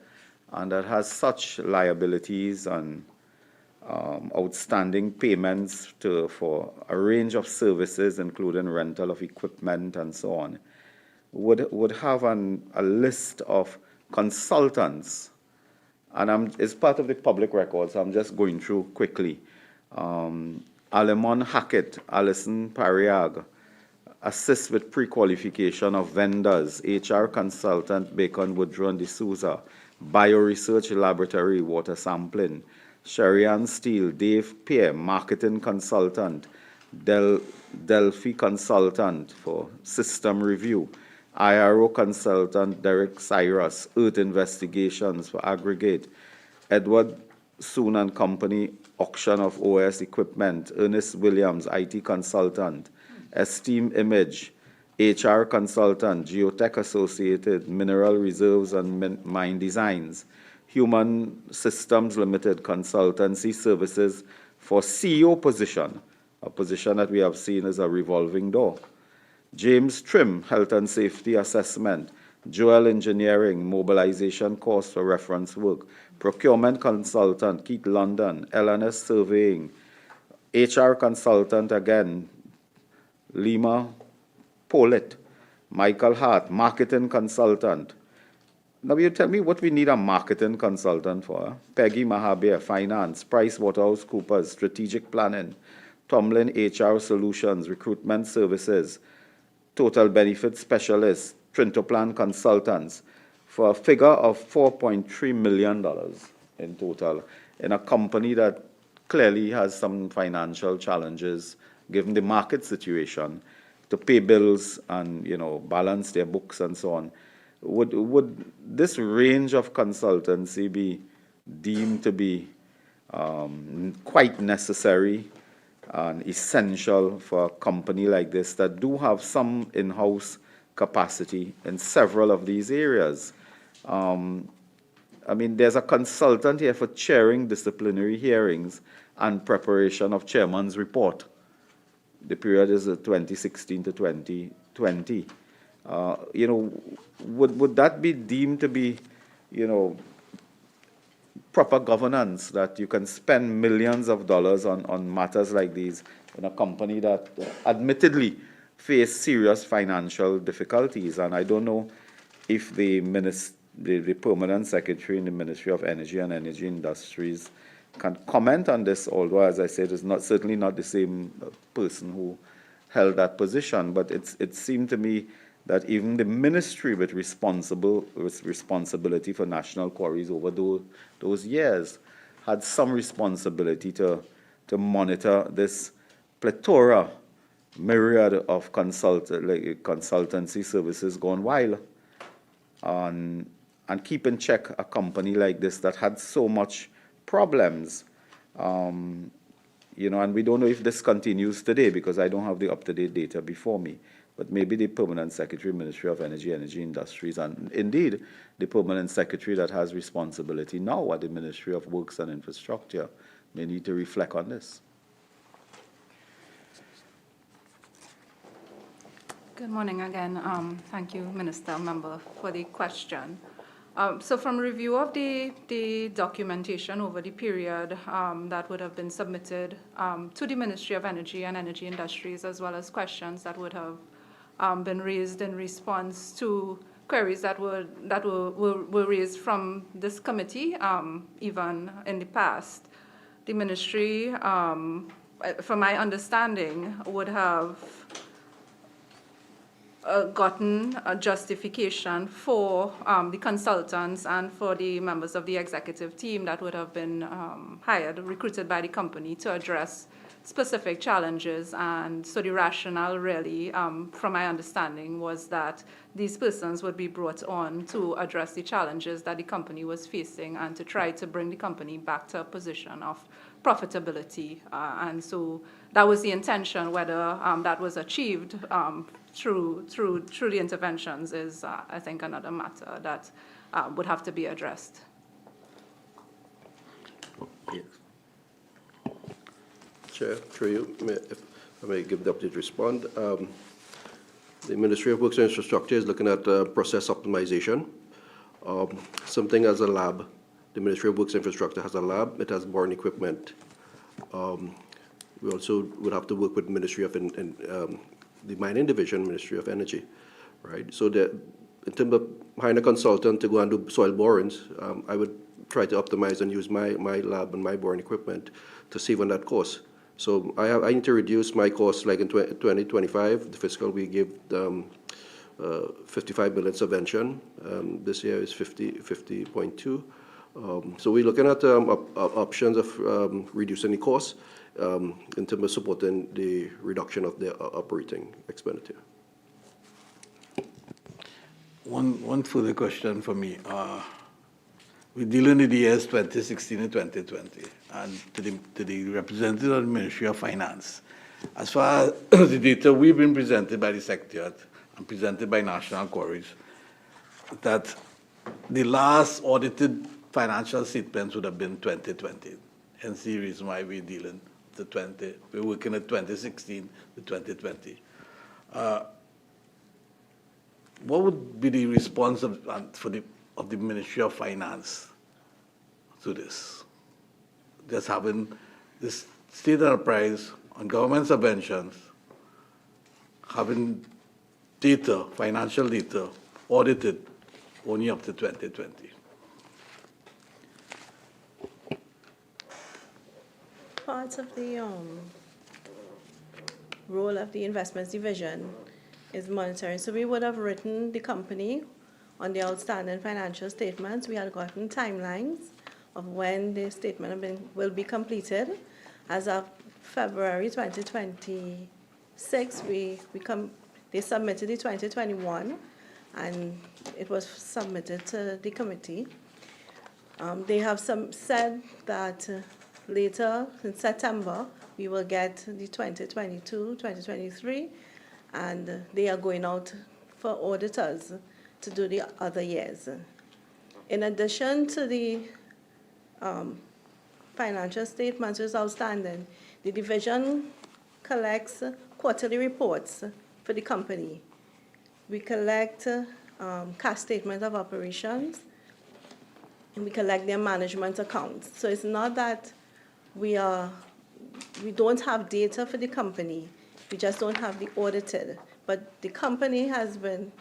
and that has such liabilities and outstanding payments for a range of services, including rental of equipment and so on, would have a list of consultants. And it's part of the public records, I'm just going through quickly. Alemon Hackett, Alison Pariag, assist with pre-qualification of vendors, HR consultant Bacon Woodrow and D'Souza, bioresearch laboratory, water sampling, Sherian Steele, Dave Peer, marketing consultant, Delphi consultant for system review, IRO consultant Derek Cyrus, Earth investigations for aggregate, Edward Soon and Company, auction of OS equipment, Ernest Williams, IT consultant, Esteem Image, HR consultant, Geotech Associated, Mineral Reserves and Mine Designs, Human Systems Limited Consultancy Services for CEO position, a position that we have seen as a revolving door. James Trim, Health and Safety Assessment, Joel Engineering, Mobilization Cost for Reference Work, Procurement Consultant, Keith London, LNS Surveying, HR Consultant again, Lima Pollitt, Michael Hart, Marketing Consultant. Now you tell me what we need a marketing consultant for. Peggy Mahabir, Finance, PricewaterhouseCoopers, Strategic Planning, Tomlin HR Solutions, Recruitment Services, Total Benefit Specialists, Trintoplan Consultants, for a figure of $4.3 million in total, in a company that clearly has some financial challenges, given the market situation, to pay bills and, balance their books and so on. Would this range of consultancy be deemed to be quite necessary and essential for a company like this that do have some in-house capacity in several of these areas? There's a consultant here for chairing disciplinary hearings and preparation of chairman's report. The period is 2016 to 2020. Would that be deemed to be, proper governance, that you can spend millions of dollars on matters like these in a company that admittedly face serious financial difficulties? And I don't know if the Permanent Secretary in the Ministry of Energy and Energy Industries can comment on this, although, as I said, it's certainly not the same person who held that position. But it seemed to me that even the ministry with responsibility for national quarries over those years had some responsibility to monitor this plethora, myriad of consultancy services gone wild, and keep in check a company like this that had so much problems. And we don't know if this continues today because I don't have the up-to-date data before me. But maybe the Permanent Secretary, Ministry of Energy, Energy Industries, and indeed the Permanent Secretary that has responsibility now at the Ministry of Works and Infrastructure may need to reflect on this. Good morning again. Thank you, Minister Member, for the question. So from review of the documentation over the period that would have been submitted to the Ministry of Energy and Energy Industries, as well as questions that would have been raised in response to queries that were raised from this committee, even in the past, the ministry, from my understanding, would have gotten a justification for the consultants and for the members of the executive team that would have been recruited by the company to address specific challenges. And so the rationale really, from my understanding, was that these persons would be brought on to address the challenges that the company was facing and to try to bring the company back to a position of profitability. And so that was the intention. Whether that was achieved through the interventions is, I think, another matter that would have to be addressed. Yes. Chair, through you, if I may give the opportunity to respond. The Ministry of Works and Infrastructure is looking at process optimization. Something as a lab. The Ministry of Works and Infrastructure has a lab. It has borne equipment. We also would have to work with Ministry of the Mining Division, Ministry of Energy, right? So that in terms of hiring a consultant to go and do soil borings, I would try to optimize and use my lab and my boring equipment to save on that cost. So I need to reduce my costs, like in 2025, the fiscal we give 55 million subvention. This year is 50.2. So we're looking at options of reducing the costs in terms of supporting the reduction of the operating expenditure. One further question for me. We're dealing with the years 2016 and 2020, and to the representative of the Ministry of Finance, as far as the data we've been presented by the Secretariat and presented by National Quarries, that the last audited financial statements would have been 2020. Hence the reason why we're dealing with we're working at 2016 to 2020. What would be the response of the Ministry of Finance to this? Just having this state enterprise on government subventions, having data, financial data, audited only up to 2020. Part of the role of the Investments Division is monitoring. So we would have written the company on the outstanding financial statements. We had gotten timelines of when the statement will be completed. As of February 2026, they submitted the 2021, and it was submitted to the committee. They have said that later in September, we will get the 2022, 2023, and they are going out for auditors to do the other years. In addition to the financial statements which is outstanding, the division collects quarterly reports for the company. We collect cash statements of operations, and we collect their management accounts. So it's not that we don't have data for the company, we just don't have the audited. But the company has been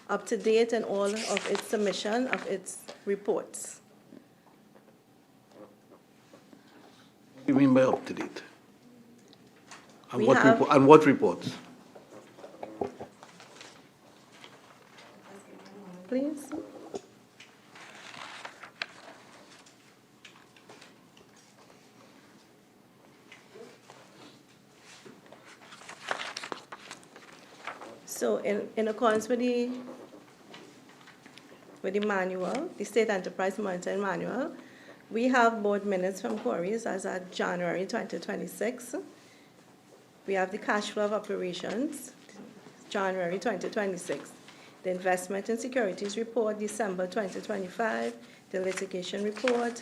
up to date in all of its submission of its reports. What do you mean by up to date? And what reports? Please. So in accordance with the manual, the State Enterprise Monitoring Manual, we have board minutes from Quarries as of January 2026. We have the cash flow of operations, January 2026. The investment and securities report, December 2025. The litigation report,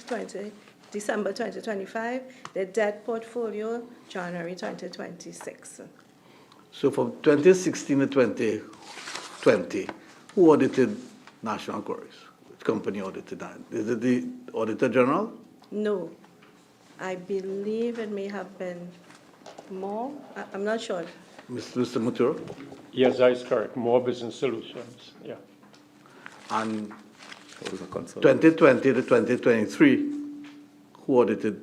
December 2025. The debt portfolio, January 2026. So from 2016 to 2020, who audited National Quarries? company audited that? Is it the Auditor General? No, I believe it may have been more. I'm not sure. Mr. Muturo? Yes, that is correct. More Business Solutions, yeah. And 2020 to 2023, who audited?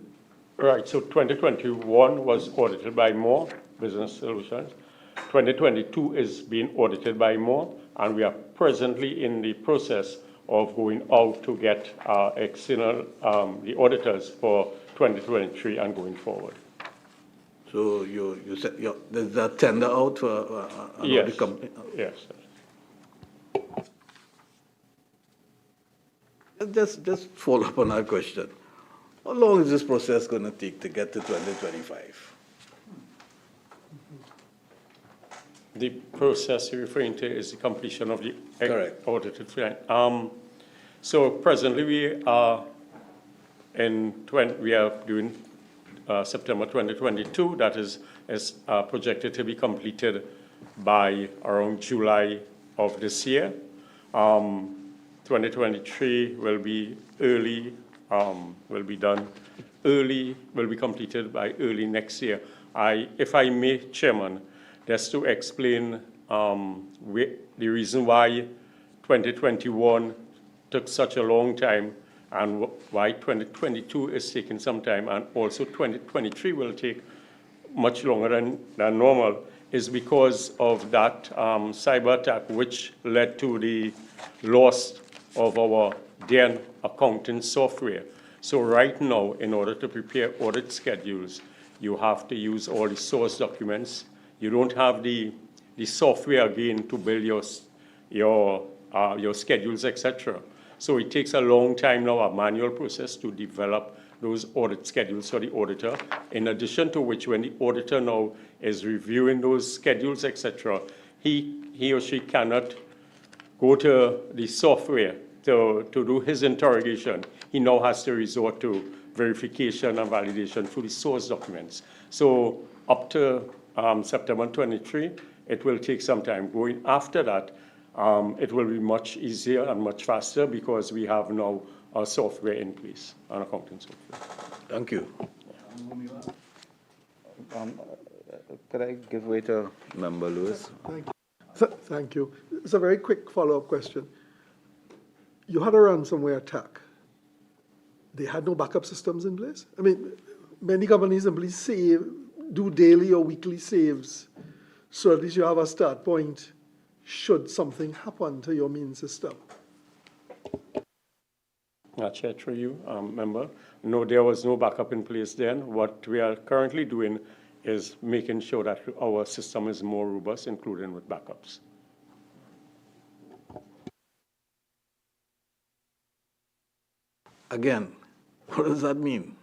Right, so 2021 was audited by More Business Solutions. 2022 is being audited by More, and we are presently in the process of going out to get external, the auditors for 2023 and going forward. So you said there's a tender out for an Yes. audit company? Yes. Just follow up on that question. How long is this process going to take to get to 2025? The process you're referring to is the completion of the audited plan. So presently we are doing September 2022. That is projected to be completed by around July of this year. 2023 will be early, will be done early, will be completed by early next year. If I may, Chairman, just to explain the reason why 2021 took such a long time and why 2022 is taking some time, and also 2023 will take much longer than normal, is because of that cyber attack, which led to the loss of our then accounting software. So right now, in order to prepare audit schedules, you have to use all the source documents. You don't have the software again to build your schedules, etc. So it takes a long time now, a manual process, to develop those audit schedules for the auditor. In addition to which, when the auditor now is reviewing those schedules, etc., he or she cannot go to the software to do his interrogation. He now has to resort to verification and validation through the source documents. So up to September 23, it will take some time. Going after that, it will be much easier and much faster because we have now our software in place, our accounting software. Thank you. Could I give way to Member Lewis? Thank you. Thank you. It's a very quick follow-up question. You had a ransomware attack. They had no backup systems in place? I mean, many companies simply do daily or weekly saves, so at least you have a start point should something happen to your main system. Chair, through you, Member. No, there was no backup in place then. What we are currently doing is making sure that our system is more robust, including with backups. Again, what does that mean?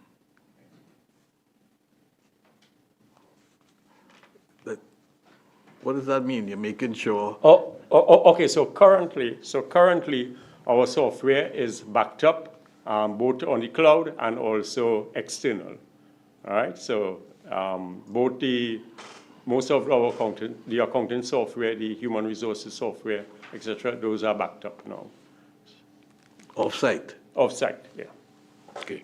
What does that mean? You're making sure. Okay. So currently, our software is backed up both on the cloud and also external. All right. So most of our the accounting software, the human resources software, etc., those are backed up now. Off-site? Off-site, yeah. Okay.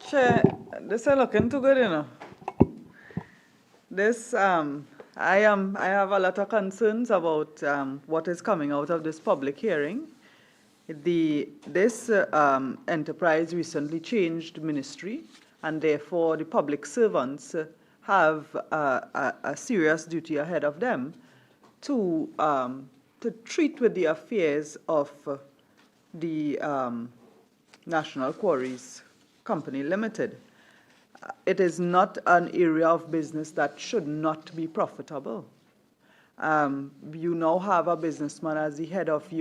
Chair, this is looking too good, you know. This, I have a lot of concerns about what is coming out of this public hearing. This enterprise recently changed ministry, and therefore the public servants have a serious duty ahead of them to treat with the affairs of the National Quarries Company Limited. It is not an area of business that should not be profitable. You now have a businessman as the head of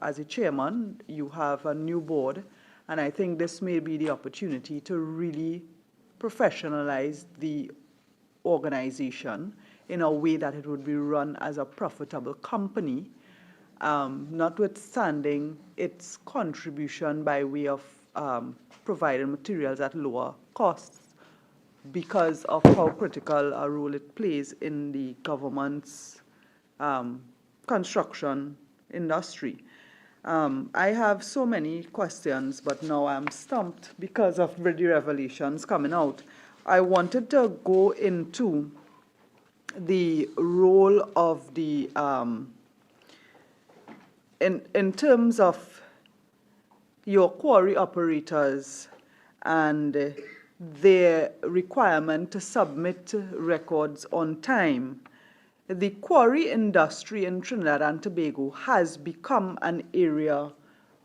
as a chairman. You have a new board, and I think this may be the opportunity to really professionalize the organization in a way that it would be run as a profitable company, notwithstanding its contribution by way of providing materials at lower costs because of how critical a role it plays in the government's construction industry. I have so many questions, but now I'm stumped because of the revelations coming out. I wanted to go into the role of the, in terms of your quarry operators and their requirement to submit records on time. The quarry industry in Trinidad and Tobago has become an area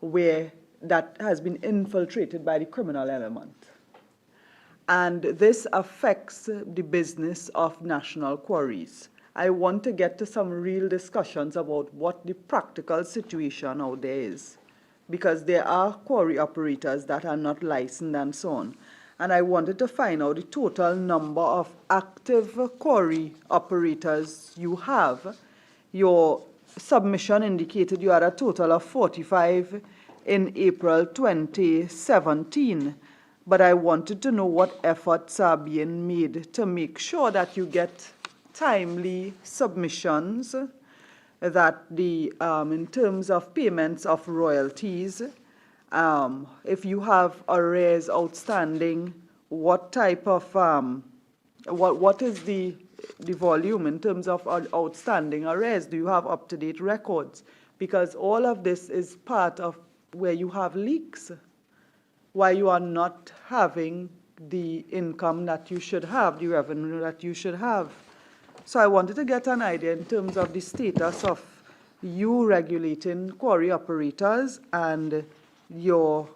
where that has been infiltrated by the criminal element. And this affects the business of national quarries. I want to get to some real discussions about what the practical situation out there is, because there are quarry operators that are not licensed and so on. And I wanted to find out the total number of active quarry operators you have. Your submission indicated you had a total of 45 in April 2017. But I wanted to know what efforts are being made to make sure that you get timely submissions, that the in terms of payments of royalties, if you have arrears outstanding, what type of what is the volume in terms of outstanding arrears? Do you have up-to-date records? Because all of this is part of where you have leaks, why you are not having the income that you should have, the revenue that you should have. So I wanted to get an idea in terms of the status of you regulating quarry operators and your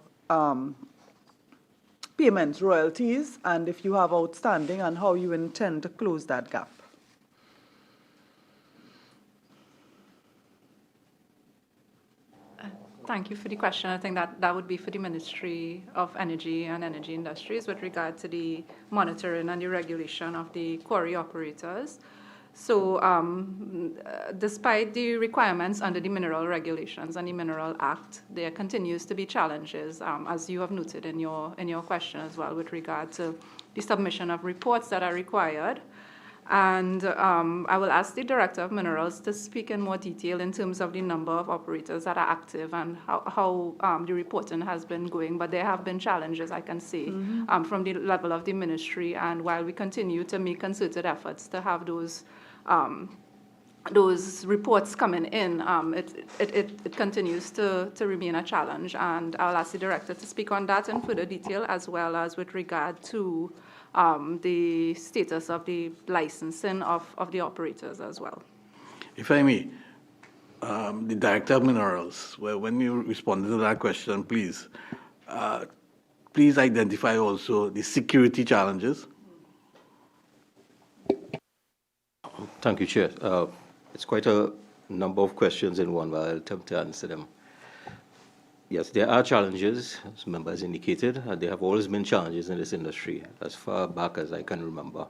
payments, royalties, and if you have outstanding, and how you intend to close that gap. Thank you for the question. I think that would be for the Ministry of Energy and Energy Industries with regard to the monitoring and the regulation of the quarry operators. So despite the requirements under the Mineral Regulations and the Mineral Act, there continues to be challenges, as you have noted in your question as well, with regard to the submission of reports that are required. And I will ask the Director of Minerals to speak in more detail in terms of the number of operators that are active and how the reporting has been going. But there have been challenges, I can say, from the level of the ministry. And while we continue to make concerted efforts to have those reports coming in, it continues to remain a challenge. And I'll ask the Director to speak on that in further detail, as well as with regard to the status of the licensing of the operators as well. If I may, the Director of Minerals, when you responded to that question, please identify also the security challenges. Thank you, Chair. It's quite a number of questions in one, but I'll attempt to answer them. Yes, there are challenges, as members indicated. There have always been challenges in this industry, as far back as I can remember.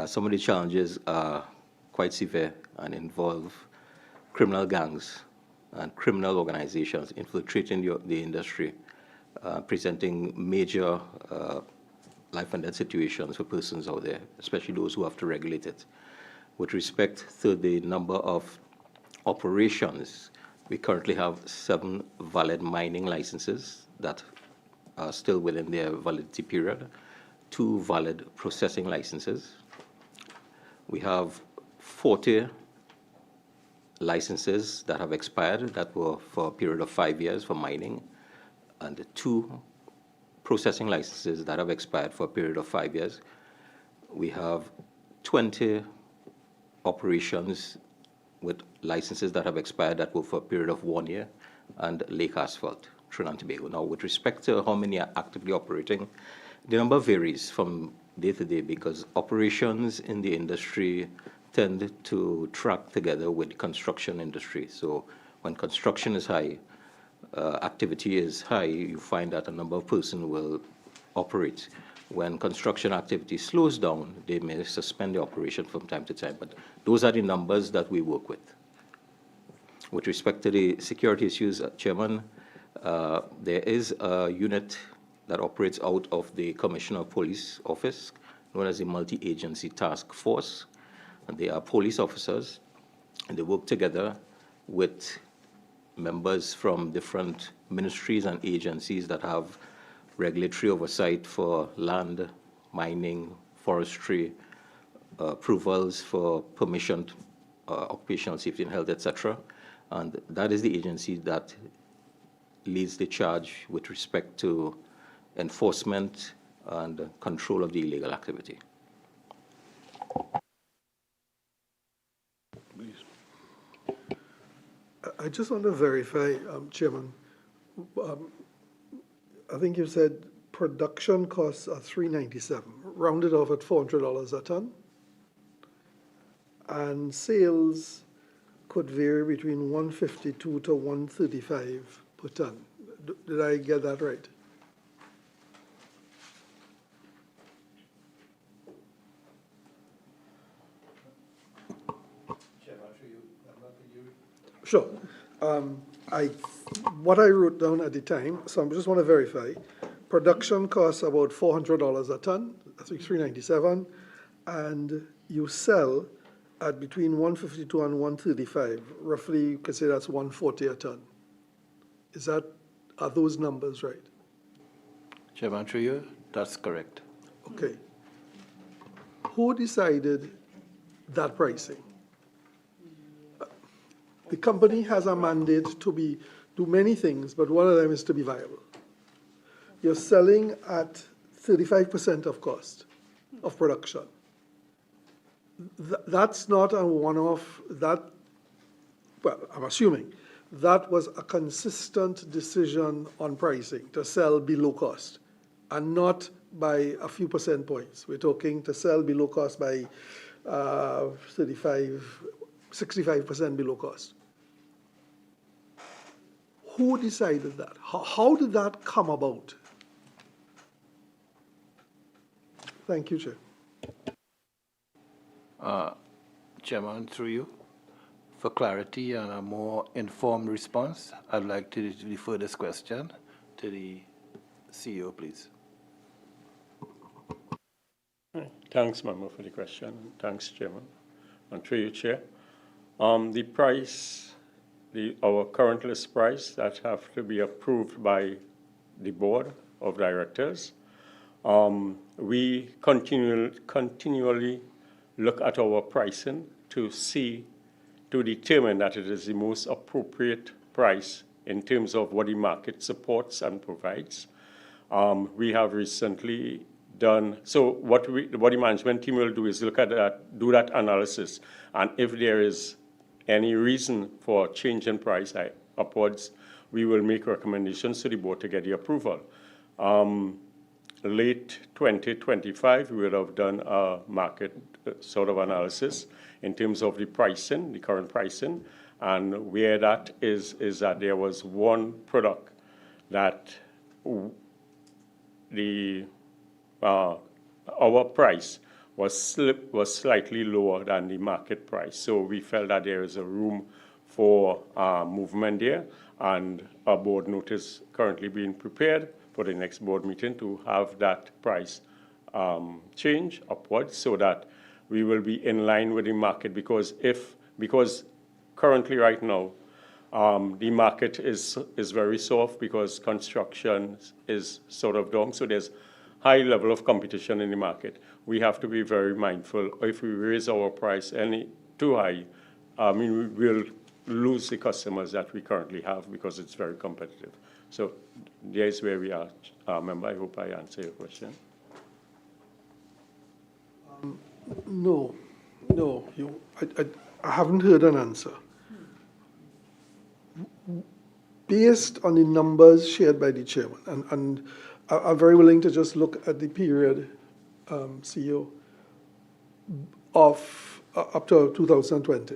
Some of the challenges are quite severe and involve criminal gangs and criminal organizations infiltrating the industry, presenting major life and death situations for persons out there, especially those who have to regulate it. With respect to the number of operations, we currently have 7 valid mining licenses that are still within their validity period, 2 valid processing licenses. We have 40 licenses that have expired that were for a period of 5 years for mining, and 2 processing licenses that have expired for a period of 5 years. We have 20 operations with licenses that have expired that were for a period of 1 year, and Lake Asphalt, Trinidad and Tobago. Now, with respect to how many are actively operating, the number varies from day to day because operations in the industry tend to track together with the construction industry. So when construction is high, activity is high, you find that a number of persons will operate. When construction activity slows down, they may suspend the operation from time to time. But those are the numbers that we work with. With respect to the security issues, Chairman, there is a unit that operates out of the Commissioner of Police office known as the Multi-Agency Task Force. And they are police officers, and they work together with members from different ministries and agencies that have regulatory oversight for land, mining, forestry, approvals for permission, occupational safety and health, etc. And that is the agency that leads the charge with respect to enforcement and control of the illegal activity. I just want to verify, Chairman. I think you said production costs are $397, rounded off at $400 a ton, and sales could vary between $152 to $135 per ton. Did I get that right? Sure. What I wrote down at the time, so I just want to verify, production costs about $400 a ton, I think $397, and you sell at between 152 and 135. Roughly, you could say that's 140 a ton. Are those numbers right? Chairman, through you, that's correct. Okay. Who decided that pricing? The company has a mandate to do many things, but one of them is to be viable. You're selling at 35% of cost of production. That's not a one-off. Well, I'm assuming that was a consistent decision on pricing to sell below cost, and not by a few percent points. We're talking to sell below cost by 65% below cost. Who decided that? How did that come about? Thank you, Chair. Chairman, through you, for clarity and a more informed response, I'd like to defer this question to the CEO, please. Thanks, Member, for the question. Thanks, Chairman. And through you, Chair. The price, our current list price that have to be approved by the Board of Directors, we continually look at our pricing to determine that it is the most appropriate price in terms of what the market supports and provides. We have recently done, so what the management team will do is look at that, do that analysis, and if there is any reason for change in price upwards, we will make recommendations to the board to get the approval. Late 2025, we would have done a market sort of analysis in terms of the pricing, the current pricing, and where that is that there was one product that our price was slightly lower than the market price. So we felt that there is a room for movement there, and a board notice currently being prepared for the next board meeting to have that price change upwards so that we will be in line with the market, because currently right now the market is very soft because construction is sort of down, so there's high level of competition in the market. We have to be very mindful. If we raise our price any too high, we will lose the customers that we currently have because it's very competitive. So there's where we are, Member. I hope I answer your question. No, I haven't heard an answer. Based on the numbers shared by the chairman, and I'm very willing to just look at the period, CEO, of up to 2020.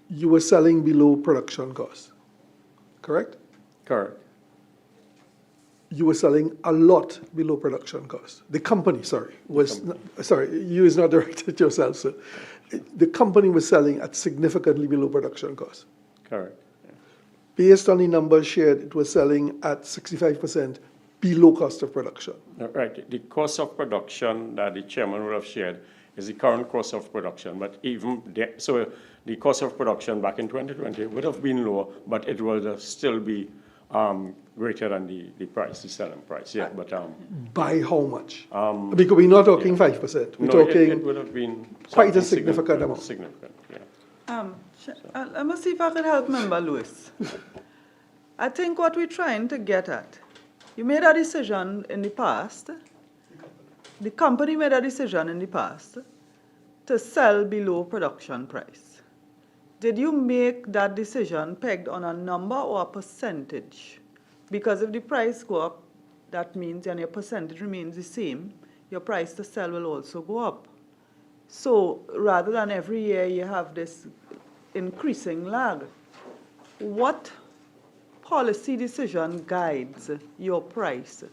You were selling below production costs, correct? Correct. You were selling a lot below production costs. The company, you is not directed yourself, sir. The company was selling at significantly below production costs. Correct. Based on the numbers shared, it was selling at 65% below cost of production. Right. The cost of production that the chairman would have shared is the current cost of production, but even so the cost of production back in 2020 would have been lower, but it would still be greater than the price, the selling price. Yeah, but by how much? Because we're not talking 5%. We're talking it would have been quite a significant amount. Significant, yeah. Let me see if I can help Member Lewis. I think what we're trying to get at, you made a decision in the past, the company made a decision in the past to sell below production price. Did you make that decision pegged on a number or a percentage? Because if the price go up, that means, and your percentage remains the same, your price to sell will also go up. So rather than every year you have this increasing lag, what policy decision guides your price,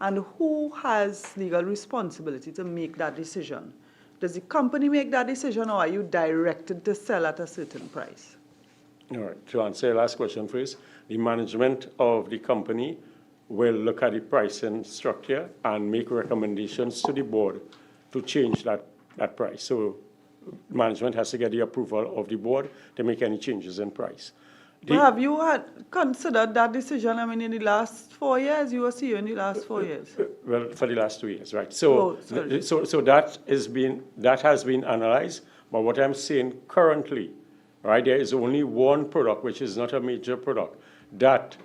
and who has legal responsibility to make that decision? Does the company make that decision, or are you directed to sell at a certain price? All right. To answer your last question first, the management of the company will look at the pricing structure and make recommendations to the board to change that price. So management has to get the approval of the board to make any changes in price. Have you considered that decision, in the last 4 years? You were CEO in the last 4 years. Well, for the last 2 years, right. So, so that has been analyzed. But what I'm saying currently, right, there is only one product, which is not a major product, that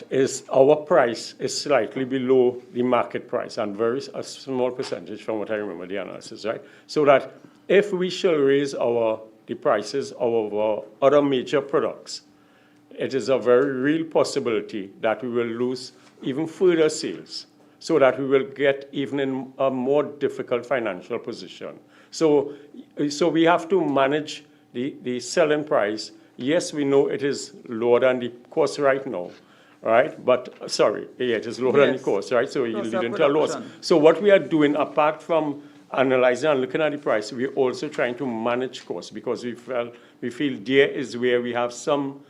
is our price is slightly below the market price, and a small percentage from what I remember the analysis, right? So that if we shall raise the prices of our other major products, it is a very real possibility that we will lose even further sales, so that we will get even in a more difficult financial position. So we have to manage the selling price. Yes, we know it is lower than the cost right now, right? But, it is lower than the cost, right? So you lead into a loss. So what we are doing, apart from analyzing and looking at the price, we're also trying to manage costs, because we feel there is where we have some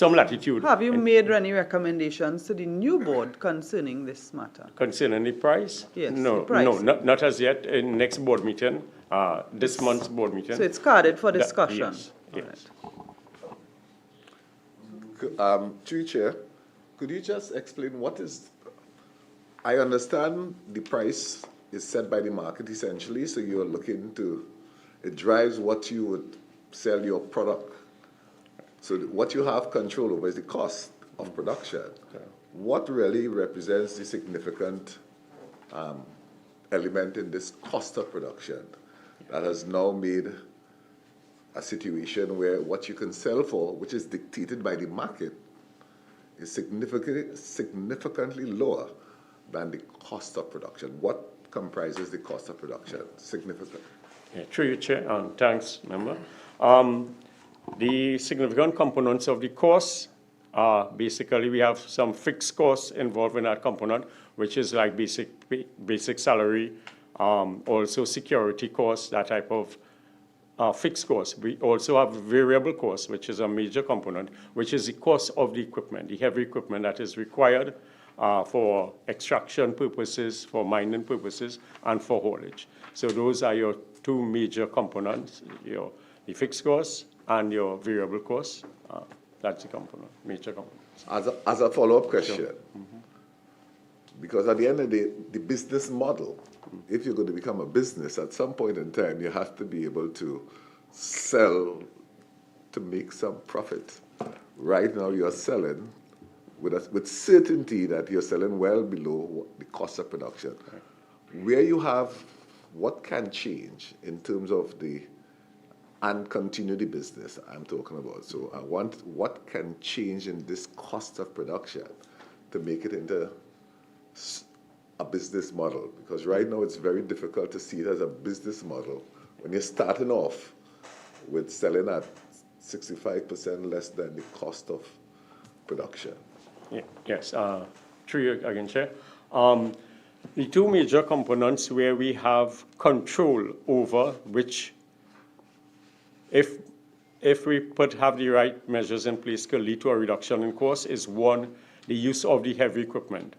latitude. Have you made any recommendations to the new board concerning this matter? Concerning the price? Yes, no, the price. No, not as yet. In next board meeting, this month's board meeting. So it's carded for discussion. Yes. Through Chair, could you just explain what is? I understand the price is set by the market essentially, so you're looking to, it drives what you would sell your product. So what you have control over is the cost of production. Okay. What really represents the significant element in this cost of production that has now made a situation where what you can sell for, which is dictated by the market, is significantly lower than the cost of production? What comprises the cost of production? Significant. Yeah, through you, Chair, and thanks, Member. The significant components of the cost are basically we have some fixed costs involved in that component, which is like basic salary, also security costs, that type of fixed costs. We also have variable costs, which is a major component, which is the cost of the equipment, the heavy equipment that is required for extraction purposes, for mining purposes, and for haulage. So those are your two major components, the fixed costs and your variable costs. That's the component, major components. As a follow-up question, sure. Because at the end of the day, the business model, if you're going to become a business, at some point in time, you have to be able to sell to make some profit. Right now, you're selling with certainty that you're selling well below the cost of production. Where you have, what can change in terms of and continue the business I'm talking about. So I want what can change in this cost of production to make it into a business model, because right now it's very difficult to see it as a business model when you're starting off with selling at 65% less than the cost of production. Yeah, yes, through you again, Chair. The two major components where we have control over, which if we have the right measures in place, could lead to a reduction in cost, is one, the use of the heavy equipment.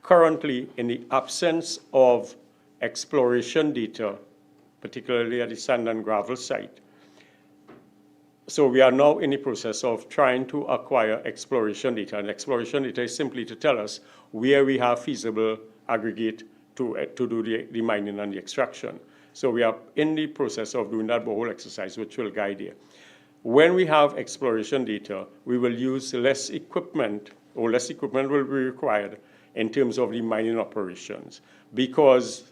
Currently, in the absence of exploration data, particularly at the sand and gravel site, so we are now in the process of trying to acquire exploration data. And exploration data is simply to tell us where we have feasible aggregate to do the mining and the extraction. So we are in the process of doing that whole exercise, which will guide you. When we have exploration data, we will use less equipment, or less equipment will be required in terms of the mining operations, because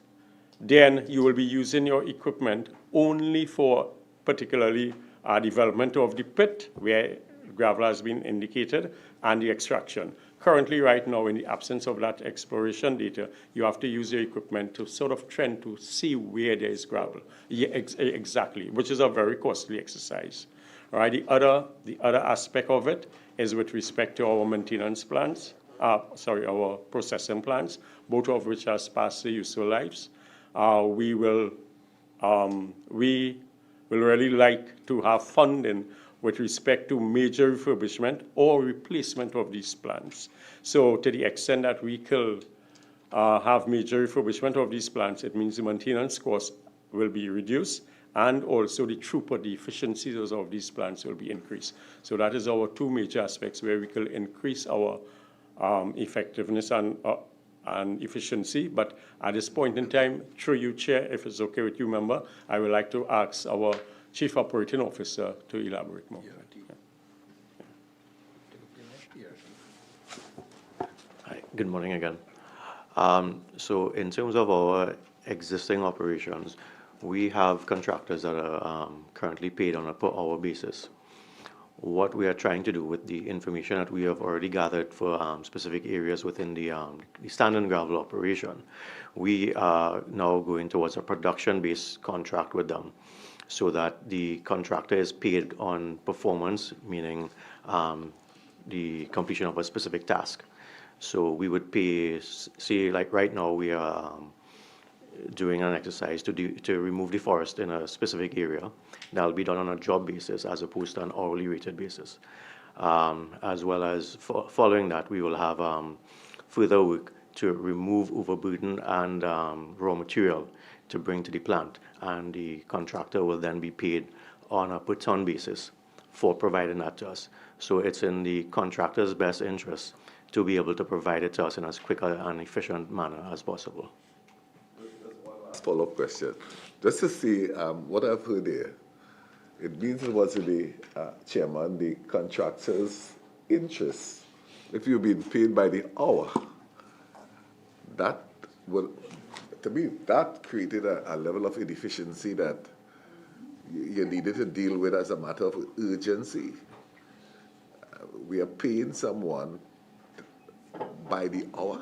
then you will be using your equipment only for particularly development of the pit, where gravel has been indicated, and the extraction. Currently, right now, in the absence of that exploration data, you have to use your equipment to sort of trend to see where there is gravel. Yeah, exactly, which is a very costly exercise. All right, the other aspect of it is with respect to our maintenance plans, our processing plans, both of which has passed the useful lives. We will really like to have funding with respect to major refurbishment or replacement of these plants. So to the extent that we could have major refurbishment of these plants, it means the maintenance costs will be reduced, and also the throughput, the efficiencies of these plants will be increased. So that is our two major aspects where we can increase our effectiveness and efficiency. But at this point in time, through you, Chair, if it's okay with you, member, I would like to ask our Chief Operating Officer to elaborate more. Hi, good morning again. So in terms of our existing operations, we have contractors that are currently paid on a per hour basis. What we are trying to do with the information that we have already gathered for specific areas within the sand and gravel operation, we are now going towards a production-based contract with them, so that the contractor is paid on performance, meaning the completion of a specific task. So we would pay, say, like right now we are doing an exercise to remove the forest in a specific area. That'll be done on a job basis as opposed to an hourly rated basis. As well as following that, we will have further work to remove overburden and raw material to bring to the plant, and the contractor will then be paid on a per ton basis for providing that to us. So it's in the contractor's best interest to be able to provide it to us in as quick and efficient manner as possible. Follow-up question. Just to see what I've heard here, it means it was the chairman, the contractor's interest. If you've been paid by the hour, that will, to me, that created a level of inefficiency that you needed to deal with as a matter of urgency. We are paying someone by the hour.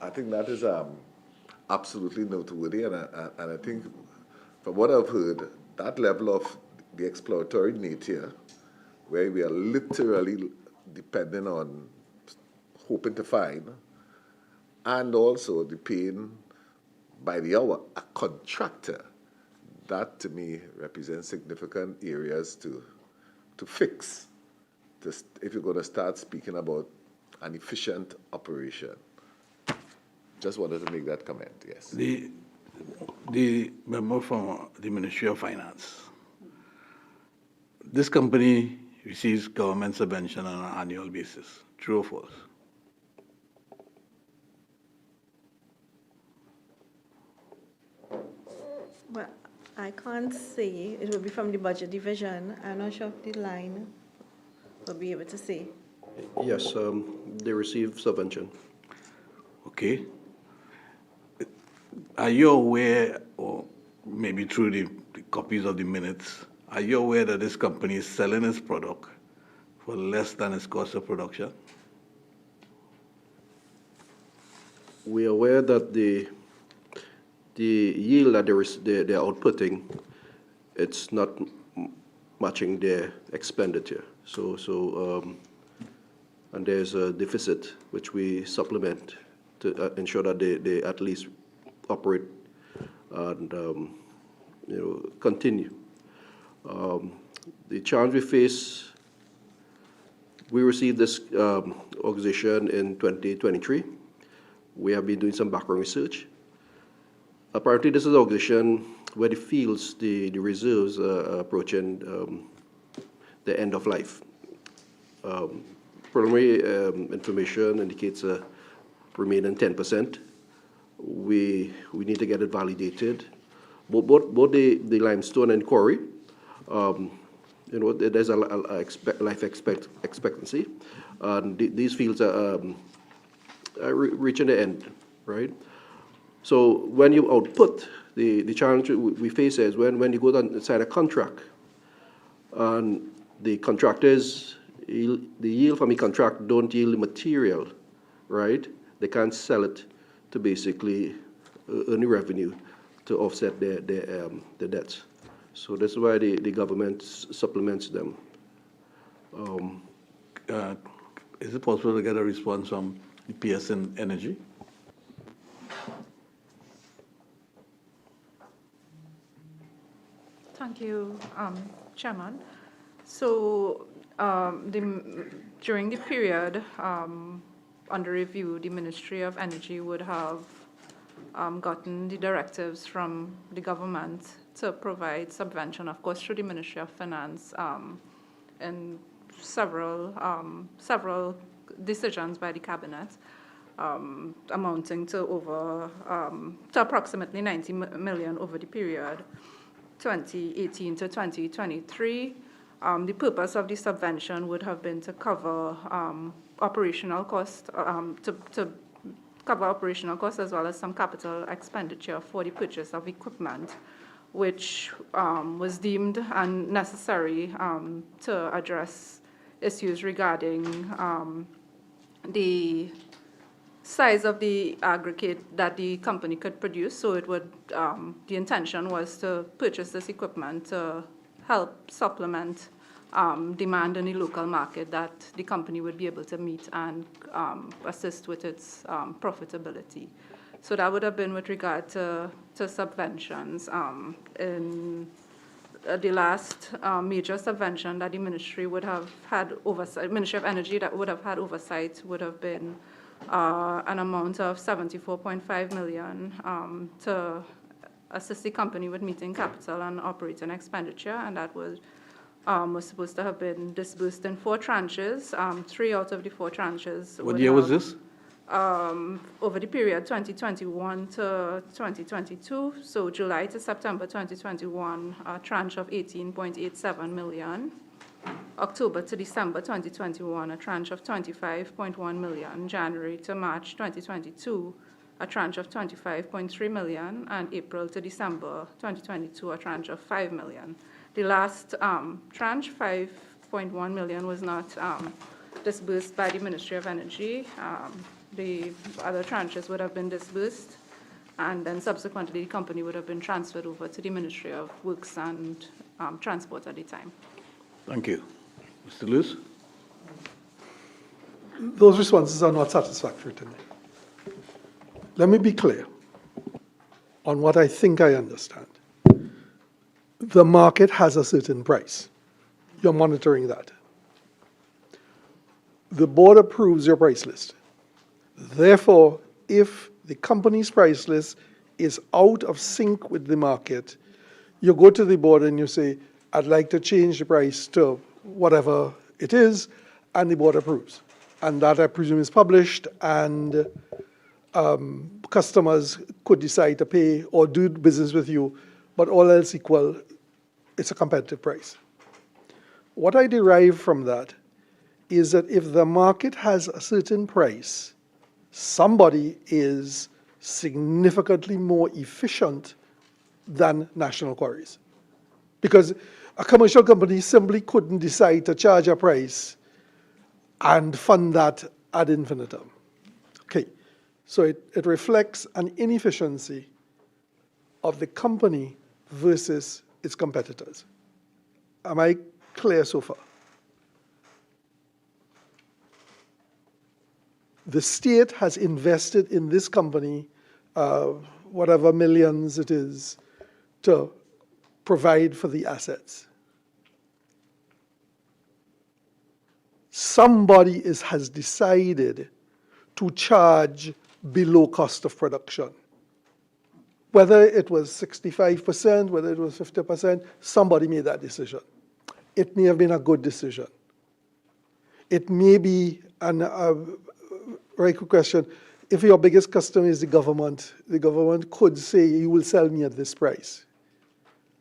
I think that is absolutely noteworthy, and I think from what I've heard, that level of the exploratory nature, where we are literally depending on hoping to find, and also the paying by the hour, a contractor, that to me represents significant areas to fix, if you're going to start speaking about an efficient operation. Just wanted to make that comment, yes. The member from the Ministry of Finance. This company receives government subvention on an annual basis, true or false? Well, I can't say. It will be from the budget division. I'm not sure if the line will be able to say. Yes, they receive subvention. Okay. Are you aware, or maybe through the copies of the minutes, are you aware that this company is selling its product for less than its cost of production? We are aware that the yield that they're outputting, it's not matching their expenditure. And there's a deficit which we supplement to ensure that they at least operate and continue. The challenge we face We received this organization in 2023. We have been doing some background research. Apparently, this is an organization where the fields, the reserves are approaching the end of life. Preliminary information indicates a remaining 10%. We need to get it validated. Both the limestone and quarry, there's a life expectancy. These fields are reaching the end, right? So when you output, the challenge we face is when you go down sign a contract, and the contractors, the yield from the contract don't yield the material, right? They can't sell it to basically earn the revenue to offset their debts. So that's why the government supplements them. Is it possible to get a response from the PSN Energy? Thank you, Chairman. So during the period under review, the Ministry of Energy would have gotten the directives from the government to provide subvention, of course, through the Ministry of Finance, and several decisions by the cabinet, amounting to approximately 90 million over the period 2018 to 2023. The purpose of the subvention would have been to cover operational costs, to cover operational costs as well as some capital expenditure for the purchase of equipment, which was deemed unnecessary to address issues regarding the size of the aggregate that the company could produce. So it would, the intention was to purchase this equipment to help supplement demand in the local market that the company would be able to meet and assist with its profitability. So that would have been with regard to subventions. In the last major subvention that the ministry would have had oversight, Ministry of Energy that would have had oversight, would have been an amount of 74.5 million to assist the company with meeting capital and operating expenditure, and that was supposed to have been disbursed in 4 tranches. 3 out of the 4 tranches. What year was this? Over the period 2021 to 2022, so July to September 2021, a tranche of 18.87 million. October to December 2021, a tranche of 25.1 million. January to March 2022, a tranche of 25.3 million. And April to December 2022, a tranche of 5 million. The last tranche, 5.1 million, was not disbursed by the Ministry of Energy. The other tranches would have been disbursed, and then subsequently the company would have been transferred over to the Ministry of Works and Transport at the time. Thank you. Mr. Lewis? Those responses are not satisfactory to me. Let me be clear on what I think I understand. The market has a certain price. You're monitoring that. The board approves your price list. Therefore, if the company's price list is out of sync with the market, you go to the board and you say, I'd like to change the price to whatever it is, and the board approves. And that, I presume, is published, and customers could decide to pay or do business with you, but all else equal, it's a competitive price. What I derive from that is that if the market has a certain price, somebody is significantly more efficient than National Quarries. Because a commercial company simply couldn't decide to charge a price and fund that ad infinitum. Okay, so it reflects an inefficiency of the company versus its competitors. Am I clear so far? The state has invested in this company, whatever millions it is, to provide for the assets. somebody has decided to charge below cost of production. Whether it was 65%, whether it was 50%, somebody made that decision. It may have been a good decision. It may be, very quick question, if your biggest customer is the government could say, you will sell me at this price,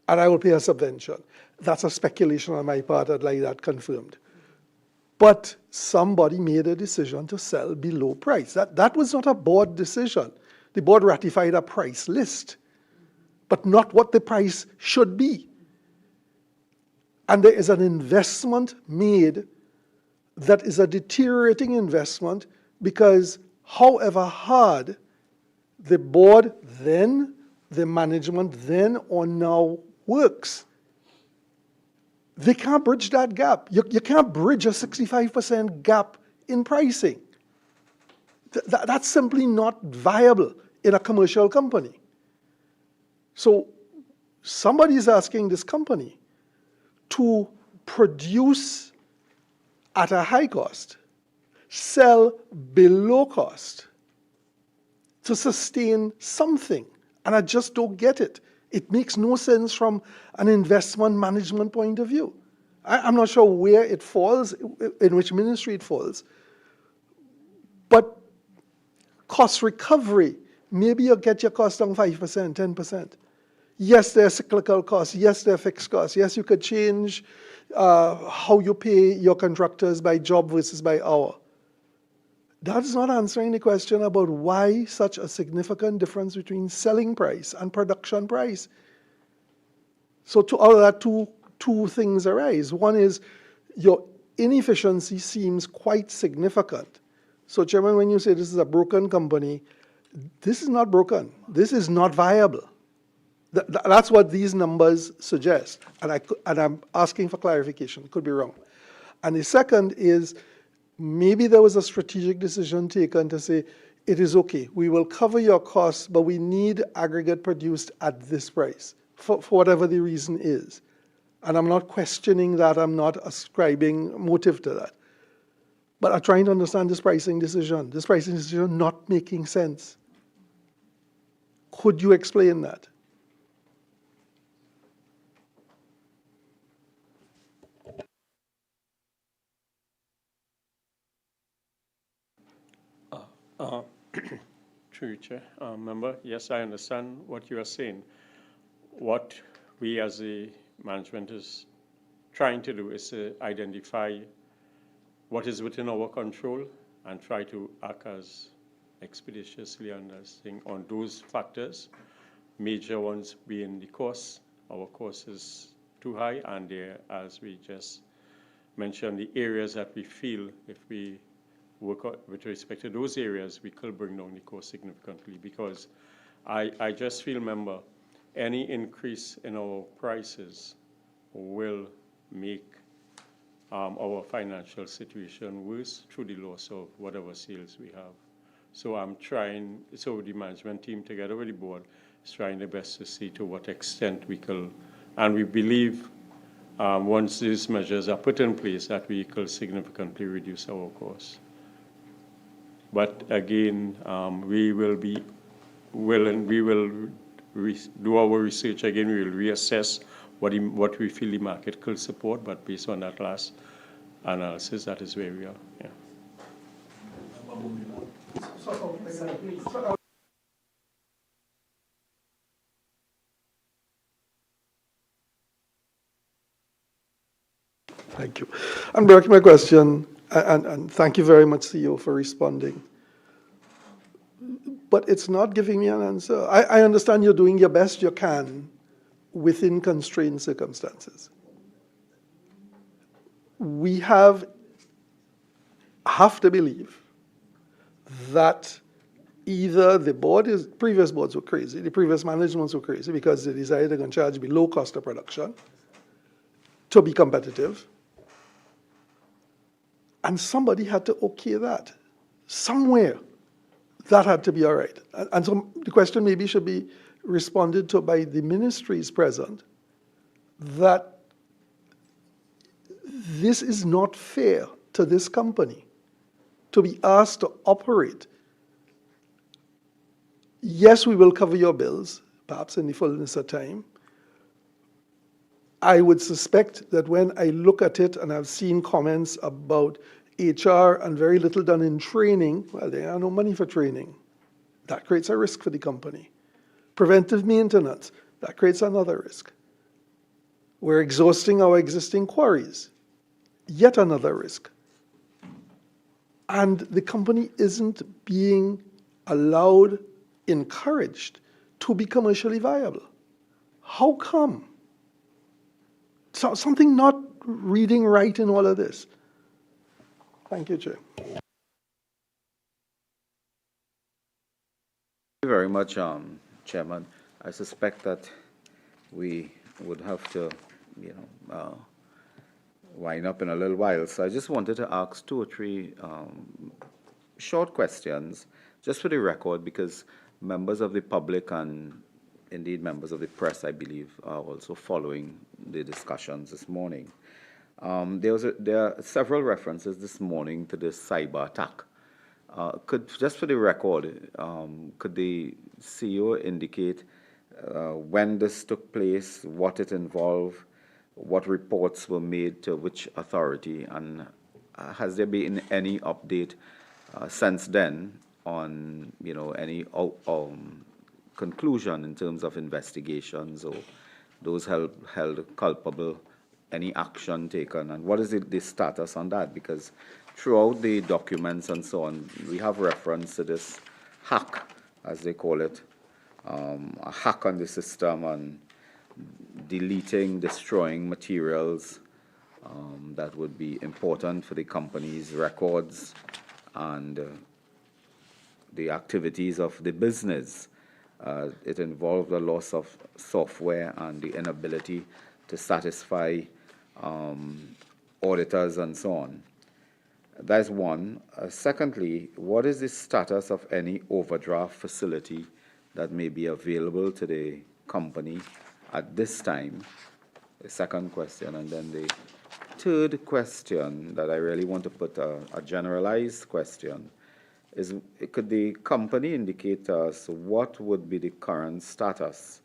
and I will pay a subvention. That's a speculation on my part. I'd like that confirmed. But somebody made a decision to sell below price. That was not a board decision. The board ratified a price list, but not what the price should be. And there is an investment made that is a deteriorating investment because however hard the board then, the management then or now works, they can't bridge that gap. You can't bridge a 65% gap in pricing. That's simply not viable in a commercial company. So somebody is asking this company to produce at a high cost, sell below cost to sustain something. And I just don't get it. It makes no sense from an investment management point of view. I'm not sure where it falls, in which ministry it falls. But cost recovery, maybe you'll get your cost down 5%, 10%. Yes, there are cyclical costs. Yes, there are fixed costs. Yes, you could change how you pay your contractors by job versus by hour. That is not answering the question about why such a significant difference between selling price and production price. So out of that, two things arise. One is your inefficiency seems quite significant. So, Chairman, when you say this is a broken company, this is not broken. This is not viable. That's what these numbers suggest. And I'm asking for clarification. Could be wrong. And the second is, maybe there was a strategic decision taken to say, it is okay, we will cover your costs, but we need aggregate produced at this price, for whatever the reason is. And I'm not questioning that, I'm not ascribing motive to that. But I'm trying to understand this pricing decision not making sense. Could you explain that? Through you, Chair. Member, yes, I understand what you are saying. What we as the management is trying to do is to identify what is within our control and try to act as expeditiously on those factors, major ones being the cost. Our cost is too high, and there, as we just mentioned, the areas that we feel if we work with respect to those areas, we could bring down the cost significantly, because I just feel, member, any increase in our prices will make our financial situation worse through the loss of whatever sales we have. So the management team together with the board is trying their best to see to what extent we can, and we believe once these measures are put in place that we can significantly reduce our costs. But again, we will be willing, we will do our research again, we will reassess what we feel the market could support, but based on that last analysis, that is where we are. Yeah. Thank you. I'm directing my question, and thank you very much, CEO, for responding. But it's not giving me an answer. I understand you're doing your best you can within constrained circumstances. We have to believe that either previous boards were crazy, the previous managements were crazy because they decided they're going to charge below cost of production to be competitive. And somebody had to okay that. Somewhere, that had to be all right. And so the question maybe should be responded to by the ministries present, that this is not fair to this company to be asked to operate. Yes, we will cover your bills, perhaps in the fullness of time. I would suspect that when I look at it, and I've seen comments about HR and very little done in training, well, there are no money for training. That creates a risk for the company. Preventive maintenance, that creates another risk. We're exhausting our existing quarries, yet another risk. And the company isn't being allowed, encouraged to be commercially viable. How come? Something not reading right in all of this. Thank you, Chair. Thank you very much, Chairman. I suspect that we would have to, wind up in a little while. So I just wanted to ask 2 or 3 short questions, just for the record, because members of the public and indeed members of the press, I believe, are also following the discussions this morning. There are several references this morning to this cyber attack. Just for the record, could the CEO indicate when this took place, what it involved, what reports were made to which authority, and has there been any update since then on any conclusion in terms of investigations or those held culpable, any action taken, and what is the status on that? Because throughout the documents and so on, we have reference to this hack, as they call it, a hack on the system and deleting, destroying materials that would be important for the company's records and the activities of the business. It involved the loss of software and the inability to satisfy auditors and so on. That's one. Secondly, what is the status of any overdraft facility that may be available to the company at this time? The second question. And then the third question that I really want to put a generalized question is, could the company indicate to us what would be the current status?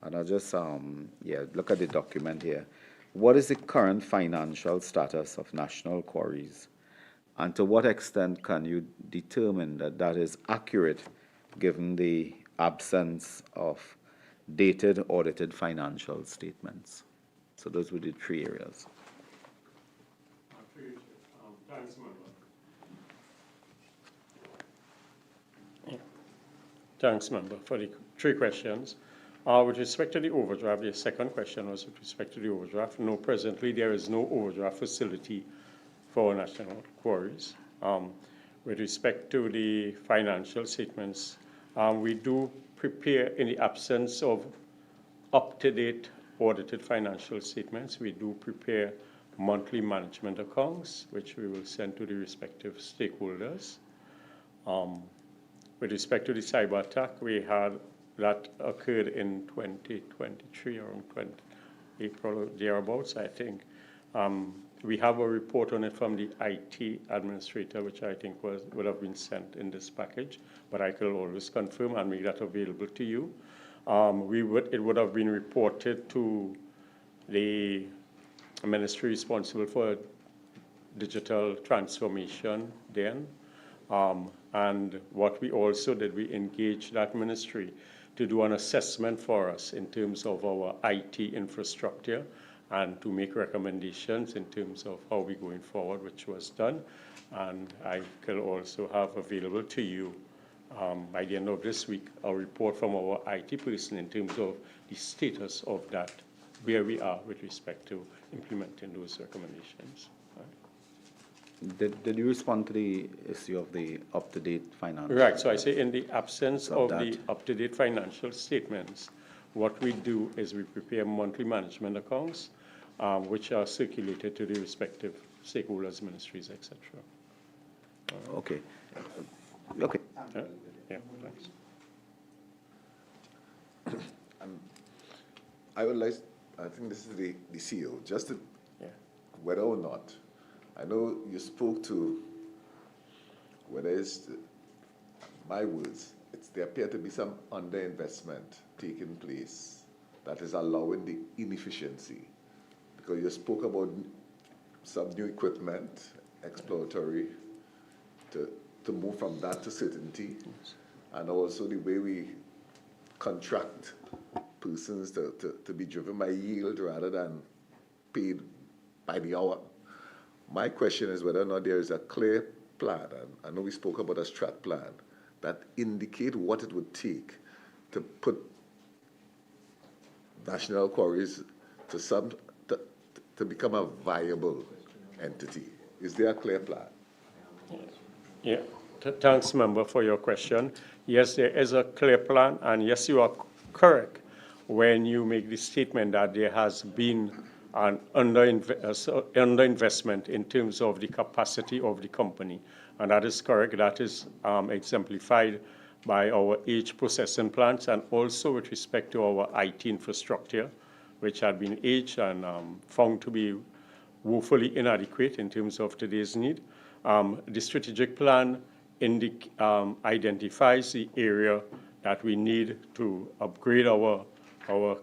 And I'll just look at the document here. What is the current financial status of National Quarries? And to what extent can you determine that that is accurate given the absence of dated audited financial statements? So those were the 3 areas. Thanks, Member. Thanks, Member, for the 3 questions. With respect to the overdraft, the second question was with respect to the overdraft. No, presently there is no overdraft facility for National Quarries. With respect to the financial statements, we do prepare, in the absence of up-to-date audited financial statements, we do prepare monthly management accounts, which we will send to the respective stakeholders. With respect to the cyber attack, that occurred in 2023, around April, thereabouts, I think. We have a report on it from the IT administrator, which I think would have been sent in this package, but I can always confirm and make that available to you. It would have been reported to the ministry responsible for digital transformation then. And what we also did, we engaged that ministry to do an assessment for us in terms of our IT infrastructure and to make recommendations in terms of how we're going forward, which was done. And I can also have available to you by the end of this week a report from our IT person in terms of the status of that, where we are with respect to implementing those recommendations. Did you respond to the issue of the up-to-date financial? Right. So I say in the absence of the up-to-date financial statements, what we do is we prepare monthly management accounts, which are circulated to the respective stakeholders, ministries, etc. Okay. Okay. Yeah, thanks. I would like, I think this is the CEO, just to, whether or not I know you spoke to, whether it's my words, there appear to be some underinvestment taking place that is allowing the inefficiency. Because you spoke about some new equipment, exploratory, to move from that to certainty, and also the way we contract persons to be driven by yield rather than paid by the hour. My question is whether or not there is a clear plan, and I know we spoke about a strat plan, that indicate what it would take to put National Quarries to become a viable entity. Is there a clear plan? Yeah, thanks, member, for your question. Yes, there is a clear plan, and yes, you are correct when you make the statement that there has been an underinvestment in terms of the capacity of the company. And that is correct. That is exemplified by our age processing plants and also with respect to our IT infrastructure, which had been aged and found to be woefully inadequate in terms of today's need. The strategic plan identifies the area that we need to upgrade our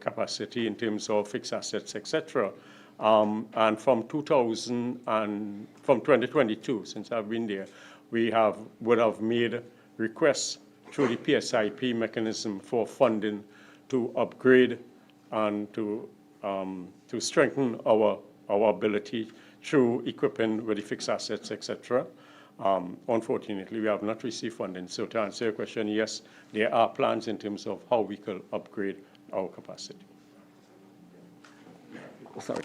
capacity in terms of fixed assets, etc. And from 2022, since I've been there, we would have made requests through the PSIP mechanism for funding to upgrade and to strengthen our ability through equipping with the fixed assets, etc. Unfortunately, we have not received funding. So to answer your question, yes, there are plans in terms of how we could upgrade our capacity. Sorry.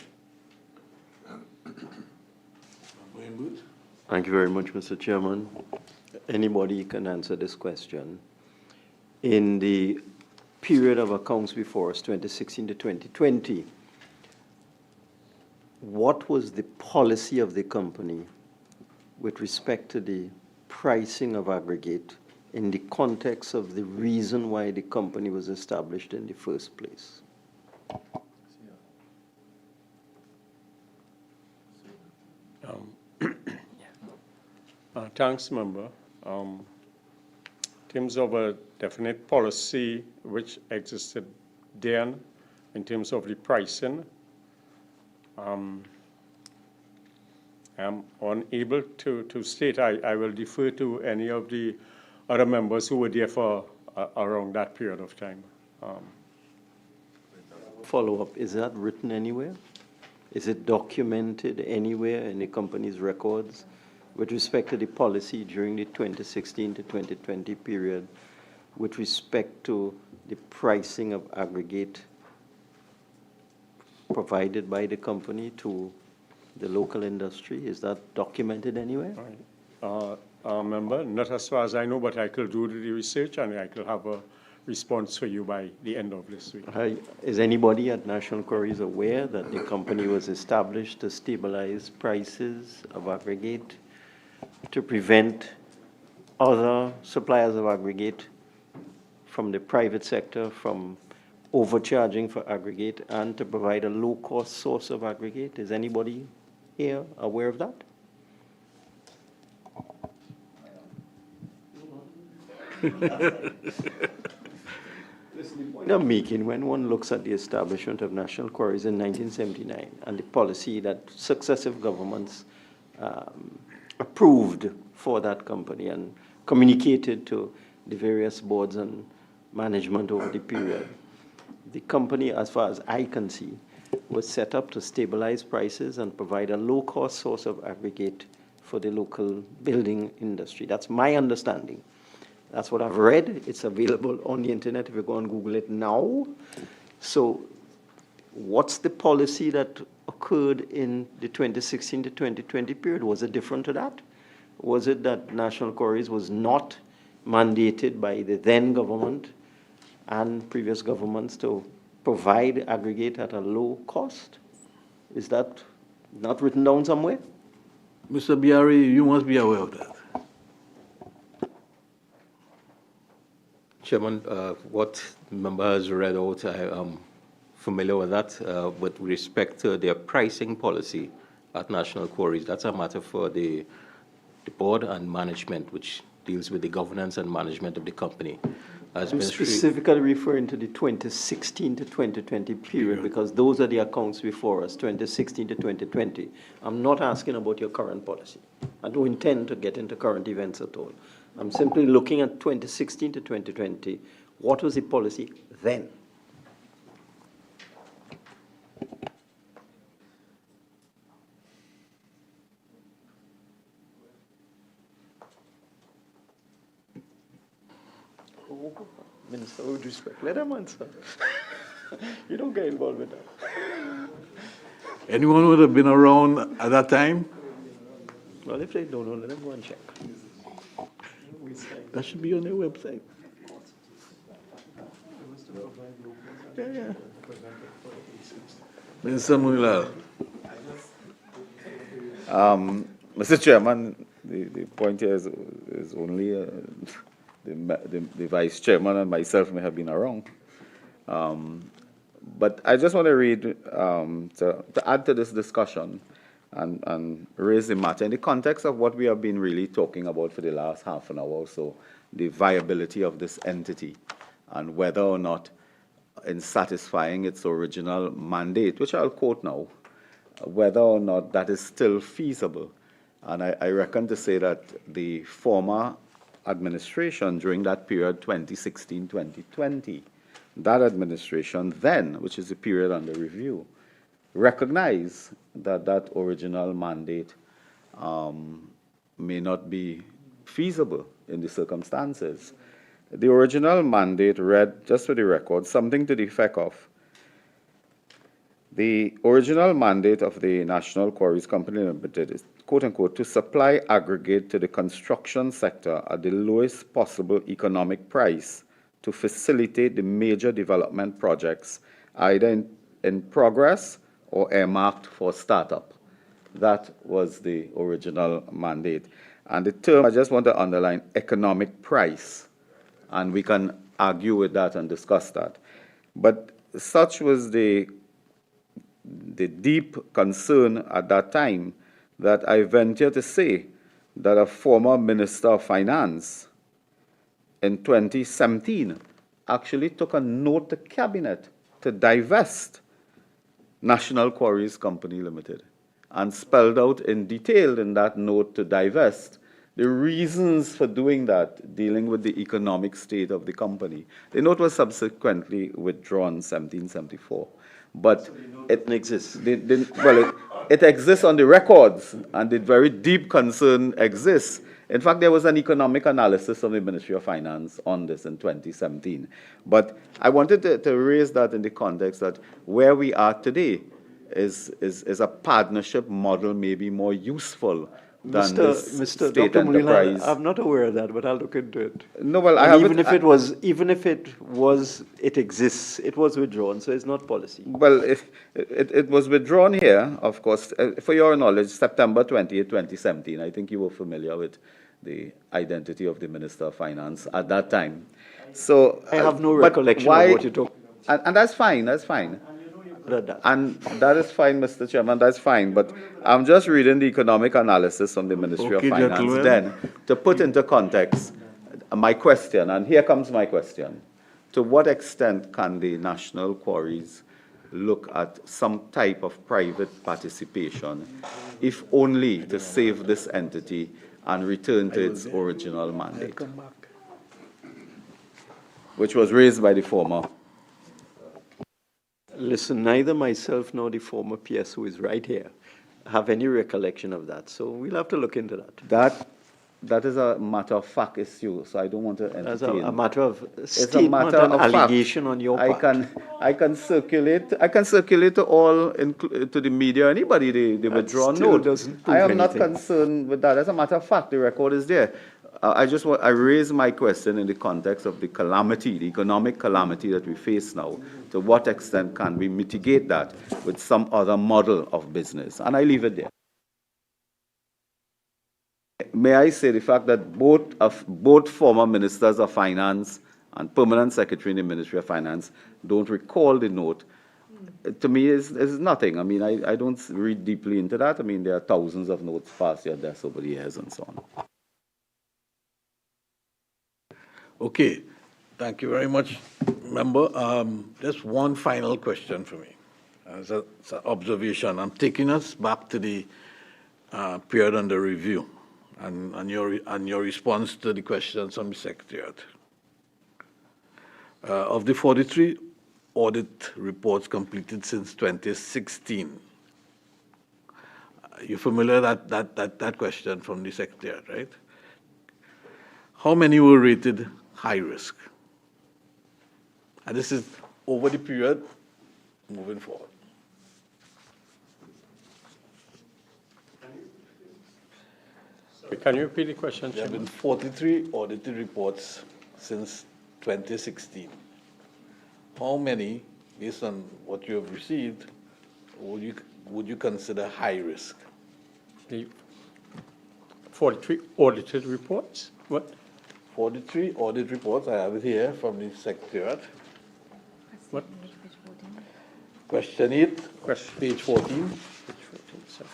Thank you very much, Mr. Chairman. Anybody can answer this question. In the period of accounts before us, 2016 to 2020, what was the policy of the company with respect to the pricing of aggregate in the context of the reason why the company was established in the first place? Thanks, member. In terms of a definite policy which existed then, in terms of the pricing, I'm unable to state. I will defer to any of the other members who were there for around that period of time. Follow-up, is that written anywhere? Is it documented anywhere in the company's records with respect to the policy during the 2016 to 2020 period with respect to the pricing of aggregate provided by the company to the local industry? Is that documented anywhere? Member, not as far as I know, but I could do the research and I could have a response for you by the end of this week. Is anybody at National Quarries aware that the company was established to stabilize prices of aggregate, to prevent other suppliers of aggregate from the private sector from overcharging for aggregate, and to provide a low-cost source of aggregate? Is anybody here aware of that? Now, making when one looks at the establishment of National Quarries in 1979 and the policy that successive governments approved for that company and communicated to the various boards and management over the period, the company, as far as I can see, was set up to stabilize prices and provide a low-cost source of aggregate for the local building industry. That's my understanding. That's what I've read. It's available on the internet if you go and Google it now. So what's the policy that occurred in the 2016 to 2020 period? Was it different to that? Was it that National Quarries was not mandated by the then government and previous governments to provide aggregate at a low cost? Is that not written down somewhere? Mr. Biari, you must be aware of that. Chairman, what the member has read out, I am familiar with that. With respect to their pricing policy, at National Quarries. That's a matter for the board and management, which deals with the governance and management of the company. As I'm Ministry, specifically referring to the 2016 to 2020 period because those are the accounts before us, 2016 to 2020. I'm not asking about your current policy. I don't intend to get into current events at all. I'm simply looking at 2016 to 2020. What was the policy then? Minister, with respect, let them answer. You don't get involved with that. Anyone would have been around at that time? Well, if they don't know, let them go and check. That should be on their website. Yeah. Minister Munilal. Mr. Chairman, the point here is only the Vice Chairman and myself may have been around. But I just want to read, to add to this discussion and raise the matter in the context of what we have been really talking about for the last half an hour or so, the viability of this entity and whether or not in satisfying its original mandate, which I'll quote now, whether or not that is still feasible. And I reckon to say that the former administration during that period, 2016-2020, that administration then, which is the period under review, recognized that that original mandate may not be feasible in the circumstances. The original mandate read, just for the record, something to the effect of, the original mandate of the National Quarries Company Limited is, quote-unquote, to supply aggregate to the construction sector at the lowest possible economic price to facilitate the major development projects either in progress or earmarked for startup. That was the original mandate. And the term, I just want to underline, economic price, and we can argue with that and discuss that. But such was the deep concern at that time that I venture to say that a former Minister of Finance in 2017 actually took a note to Cabinet to divest National Quarries Company Limited and spelled out in detail in that note to divest the reasons for doing that, dealing with the economic state of the company. The note was subsequently withdrawn in 1774. But it exists. It exists on the records, and the very deep concern exists. In fact, there was an economic analysis of the Ministry of Finance on this in 2017. But I wanted to raise that in the context that where we are today is a partnership model maybe more useful than this Mr. state Dr. enterprise. Mulila, I'm not aware of that, but I'll look into it. No, well, even if it exists, it was withdrawn, so it's not policy. Well, it was withdrawn here, of course, for your knowledge, September 20th, 2017. I think you were familiar with the identity of the Minister of Finance at that time. So I have no recollection of what you talk. And that's fine, that's fine. And that is fine, Mr. Chairman, that's fine. But I'm just reading the economic analysis from the Ministry of Finance gentlemen. then to put into context my question, and here comes my question. To what extent can the National Quarries look at some type of private participation, if only to save this entity and return to its original mandate, which was raised by the former? Listen, neither myself nor the former PS, who is right here, have any recollection of that. So we'll have to look into that. That is a matter of fact issue, so I don't want to entertain. That's a matter of It's a statement matter and of allegation fact. on your part. I can circulate to all, to the media, anybody, the withdrawn still note. doesn't prove I am not anything. concerned with that. As a matter of fact, the record is there. I raise my question in the context of the calamity, the economic calamity that we face now. To what extent can we mitigate that with some other model of business? And I leave it there. May I say the fact that both former ministers of finance and permanent secretary in the Ministry of Finance don't recall the note, to me is nothing. I mean, I don't read deeply into that. I mean, there are thousands of notes passed your desk over the years and so on. Okay, thank you very much, member. Just one final question for me. As an observation, I'm taking us back to the period under review and your response to the questions from the Secretariat. Of the 43 audit reports completed since 2016, you're familiar with that question from the Secretariat, right? How many were rated high risk? And this is over the period moving forward. Can you repeat the question? There have been 43 audited reports since 2016. How many, based on what you have received, would you consider high risk? The 43 audited reports? What? 43 audit reports, I have it here from the Secretariat. What? Question 8, page 14. Page 14, sorry.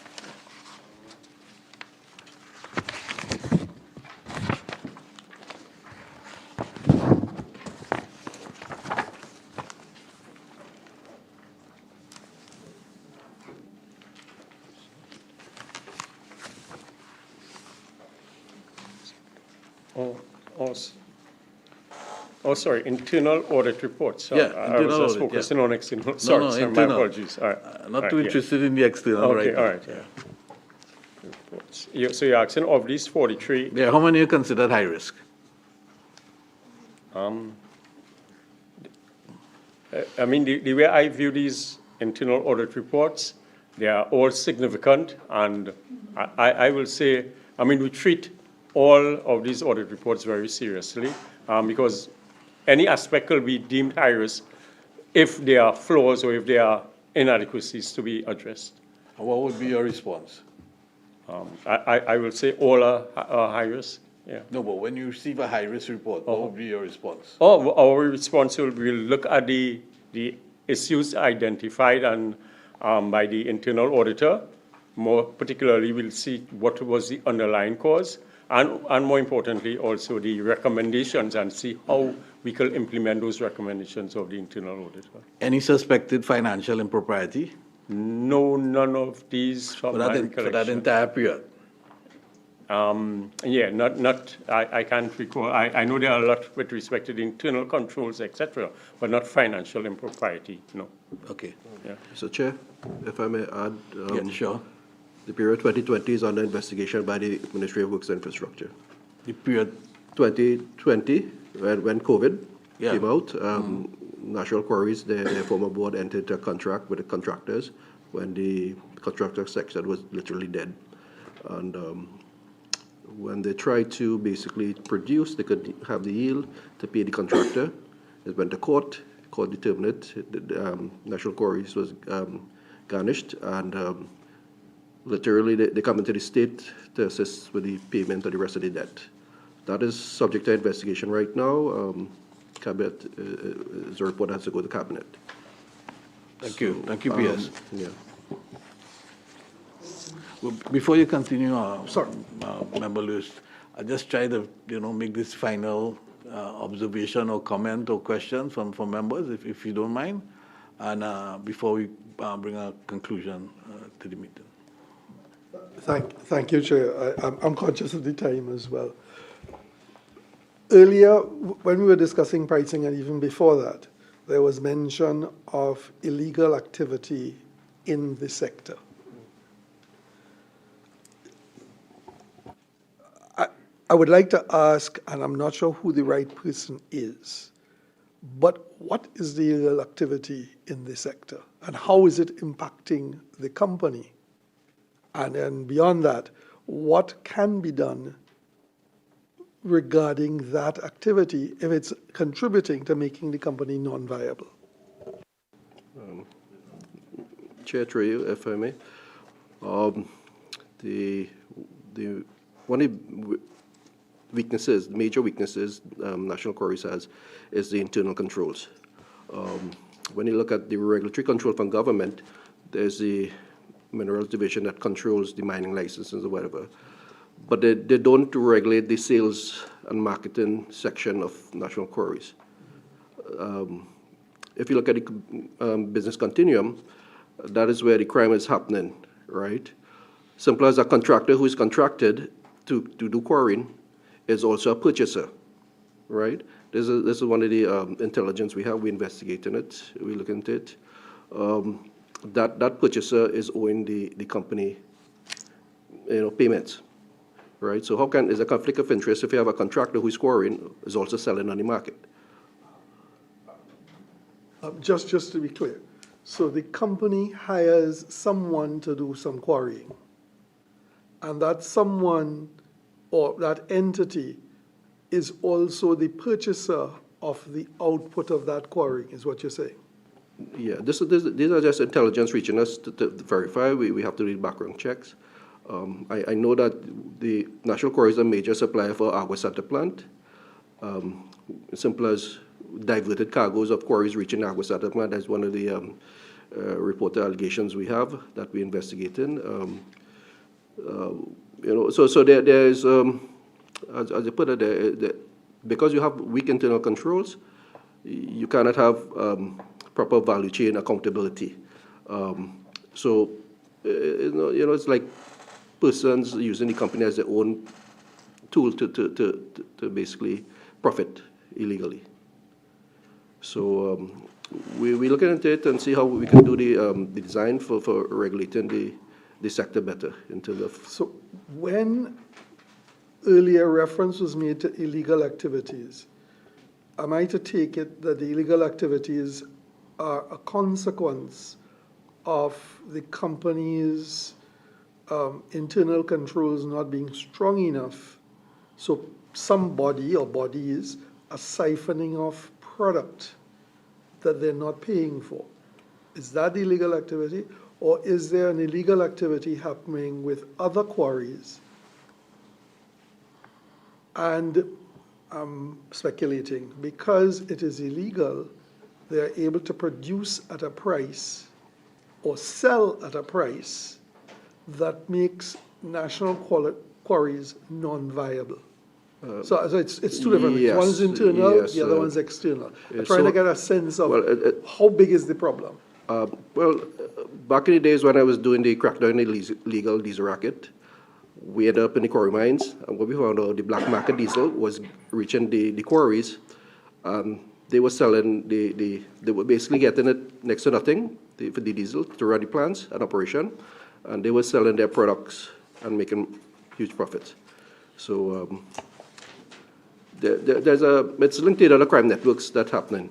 Oh, sorry, internal audit reports. Yeah, I was just focusing on external. Sorry, my apologies. All right. Not too interested in the external, okay, right? all right, yeah. Reports. So you're asking of these 43? Yeah, how many are considered high risk? I mean, the way I view these internal audit reports, they are all significant, and I will say, I mean, we treat all of these audit reports very seriously, because any aspect will be deemed high risk if there are flaws or if there are inadequacies to be addressed. And what would be your response? I will say all are high risk. Yeah. No, but when you receive a high risk report, what would be your response? Oh, our response will look at the issues identified and by the internal auditor. More particularly, we'll see what was the underlying cause, and more importantly, also the recommendations, and see how we can implement those recommendations of the internal auditor. Any suspected financial impropriety? No, none of these from my recollection. For that entire period? Yeah, not. I can't recall. I know there are a lot with respect to the internal controls, etc., but not financial impropriety. No. Okay. Yeah. Mr. Chair, if I may add. Yeah, sure. The period 2020 is under investigation by the Ministry of Works and Infrastructure. The period 2020, when COVID came out, National Quarries, their former board, entered a contract with the contractors when the contractor section was literally dead. And when they tried to basically produce, they could have the yield to pay the contractor. It went to court. Court determined it. National Quarries was garnished, and literally they come into the state to assist with the payment of the rest of the debt. That is subject to investigation right now. Cabinet is a report that has to go to Cabinet. Thank you. Thank you, PS. Yeah. Well, before you continue, Member Lewis, I just try to make this final observation or comment or question from members, if you don't mind, and before we bring a conclusion to the meeting. Thank you, Chair. I'm conscious of the time as well. Earlier, when we were discussing pricing, and even before that, there was mention of illegal activity in the sector. I would like to ask, and I'm not sure who the right person is, but what is the illegal activity in the sector, and how is it impacting the company? And then beyond that, what can be done regarding that activity if it's contributing to making the company non-viable? Chair, through you, if I may. One of the major weaknesses National Quarries has is the internal controls. when you look at the regulatory control from government, there's the Minerals Division that controls the mining licenses or whatever. But they don't regulate the sales and marketing section of National Quarries. If you look at the business continuum, that is where the crime is happening, right? Simple as a contractor who is contracted to do quarrying is also a purchaser, right? This is one of the intelligence we have. We investigating it. We look into it. That purchaser is owing the company, payments, right? So how can is a conflict of interest if you have a contractor who is quarrying is also selling on the market? Just to be clear, so the company hires someone to do some quarrying, and that someone or that entity is also the purchaser of the output of that quarrying, is what you're saying? Yeah, these are just intelligence reaching us to verify. We have to read background checks. I know that the National Quarries is a major supplier for Agua Santa plant. Simple as diverted cargoes of quarries reaching Agua Santa plant. That's one of the reported allegations we have that we investigating. So there is, as you put it, because you have weak internal controls, you cannot have proper value chain accountability. So it's like persons using the company as their own tool to basically profit illegally. So we're looking into it and see how we can do the design for regulating the sector better in terms of. So when earlier reference was made to illegal activities, am I to take it that the illegal activities are a consequence of the company's internal controls not being strong enough, so somebody or bodies are siphoning off product that they're not paying for? Is that illegal activity, or is there an illegal activity happening with other quarries? And I'm speculating, because it is illegal, they're able to produce at a price or sell at a price that makes national quarries non-viable. So it's two different things. Yes, One's internal, yes, the other one's external. I'm so- trying to get a sense of how big is the problem? Back in the days when I was doing the crackdown in the legal diesel racket, we ended up in the quarry mines, and what we found out, the black market diesel was reaching the quarries. They were selling, they were basically getting it next to nothing for the diesel to run the plants and operation, and they were selling their products and making huge profits. So it's linked to other crime networks that's happening.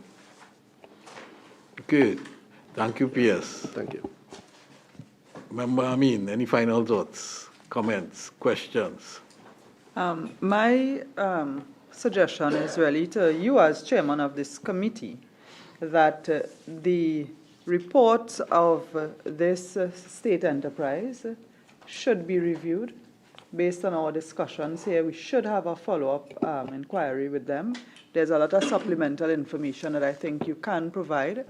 Good. Thank you, P.S. Thank you. Member Amin, any final thoughts, comments, questions? My suggestion is really to you as chairman of this committee that the reports of this state enterprise should be reviewed. Based on our discussions here, we should have a follow-up inquiry with them. There's a lot of supplemental information that I think you can provide.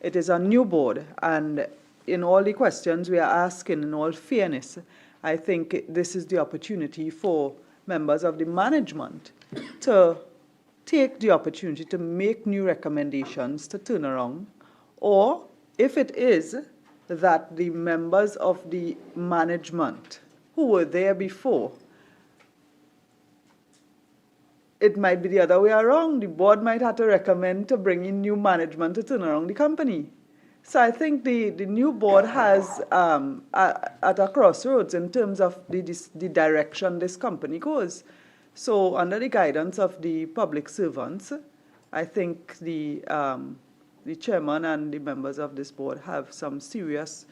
It is a new board, and in all the questions we are asking, in all fairness, I think this is the opportunity for members of the management to take the opportunity to make new recommendations to turn around, or if it is that the members of the management who were there before, it might be the other way around. The board might have to recommend to bring in new management to turn around the company. So I think the new board has at a crossroads in terms of the direction this company goes. So under the guidance of the public servants, I think the chairman and the members of this board have some serious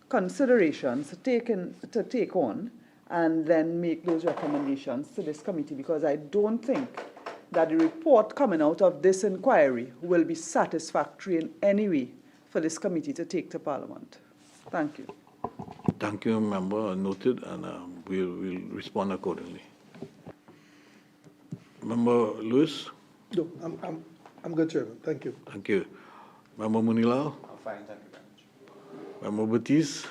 considerations to take on and then make those recommendations to this committee, because I don't think that the report coming out of this inquiry will be satisfactory in any way for this committee to take to Parliament. Thank you. Thank you, member. Noted, and we'll respond accordingly. Member Lewis? No, I'm good, Chairman. Thank you. Thank you. Member Munilal? Fine, thank you very much. Member Batiste?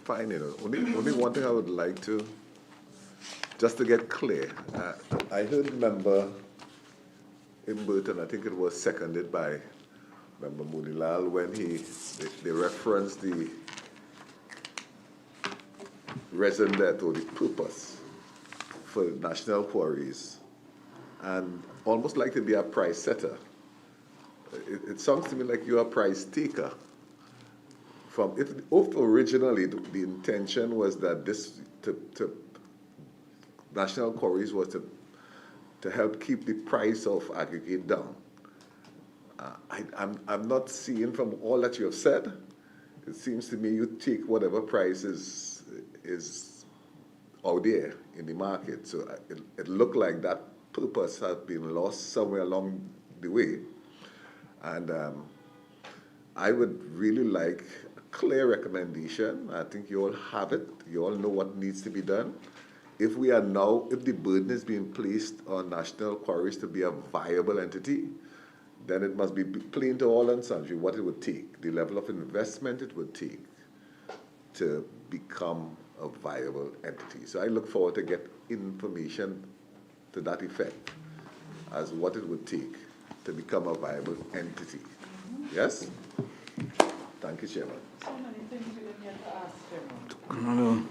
Fine, only one thing I would like to, just to get clear, I heard Member Imberton, I think it was seconded by Member Munilal, when they referenced the reason that, or the purpose for national quarries, and almost like to be a price setter. It sounds to me like you're a price taker. If originally the intention was that national quarries was to help keep the price of aggregate down, I'm not seeing from all that you have said. It seems to me you take whatever price is out there in the market. So it looked like that purpose has been lost somewhere along the way, and I would really like clear recommendation. I think you all have it. You all know what needs to be done. If the burden is being placed on national quarries to be a viable entity, then it must be plain to all and sundry what it would take, the level of investment it would take to become a viable entity. So I look forward to get information to that effect as what it would take to become a viable entity. Yes? Thank you, Chairman. So many things we didn't get to ask, Chairman. No.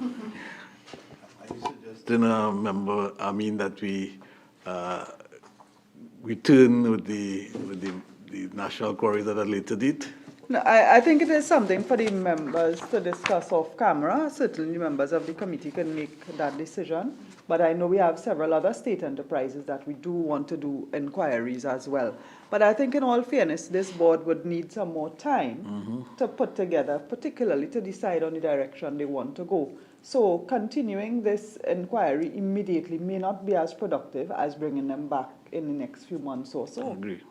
I suggested, member, that we return with the national quarries at a later date. No, I think it is something for the members to discuss off camera. Certainly members of the committee can make that decision. But I know we have several other state enterprises that we do want to do inquiries as well. But I think in all fairness, this board would need some more time to put together, particularly to decide on the direction they want to go. So continuing this inquiry immediately may not be as productive as bringing them back in the next few months or so. I agree.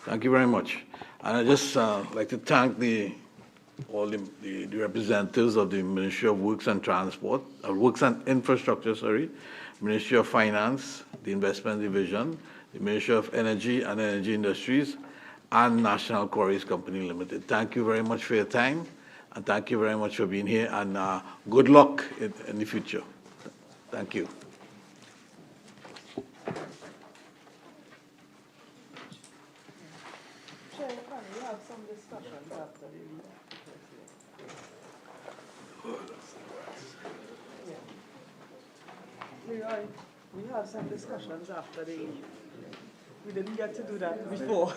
Thank you very much. And I just like to thank all the representatives of the Ministry of Works and Transport, Works and Infrastructure, Ministry of Finance, the Investment Division, the Ministry of Energy and Energy Industries, and National Quarries Company Limited. Thank you very much for your time, and thank you very much for being here, and good luck in the future. Thank you. Chair, we have some discussions after the Leroy, we have some discussions after the. We didn't get to do that before.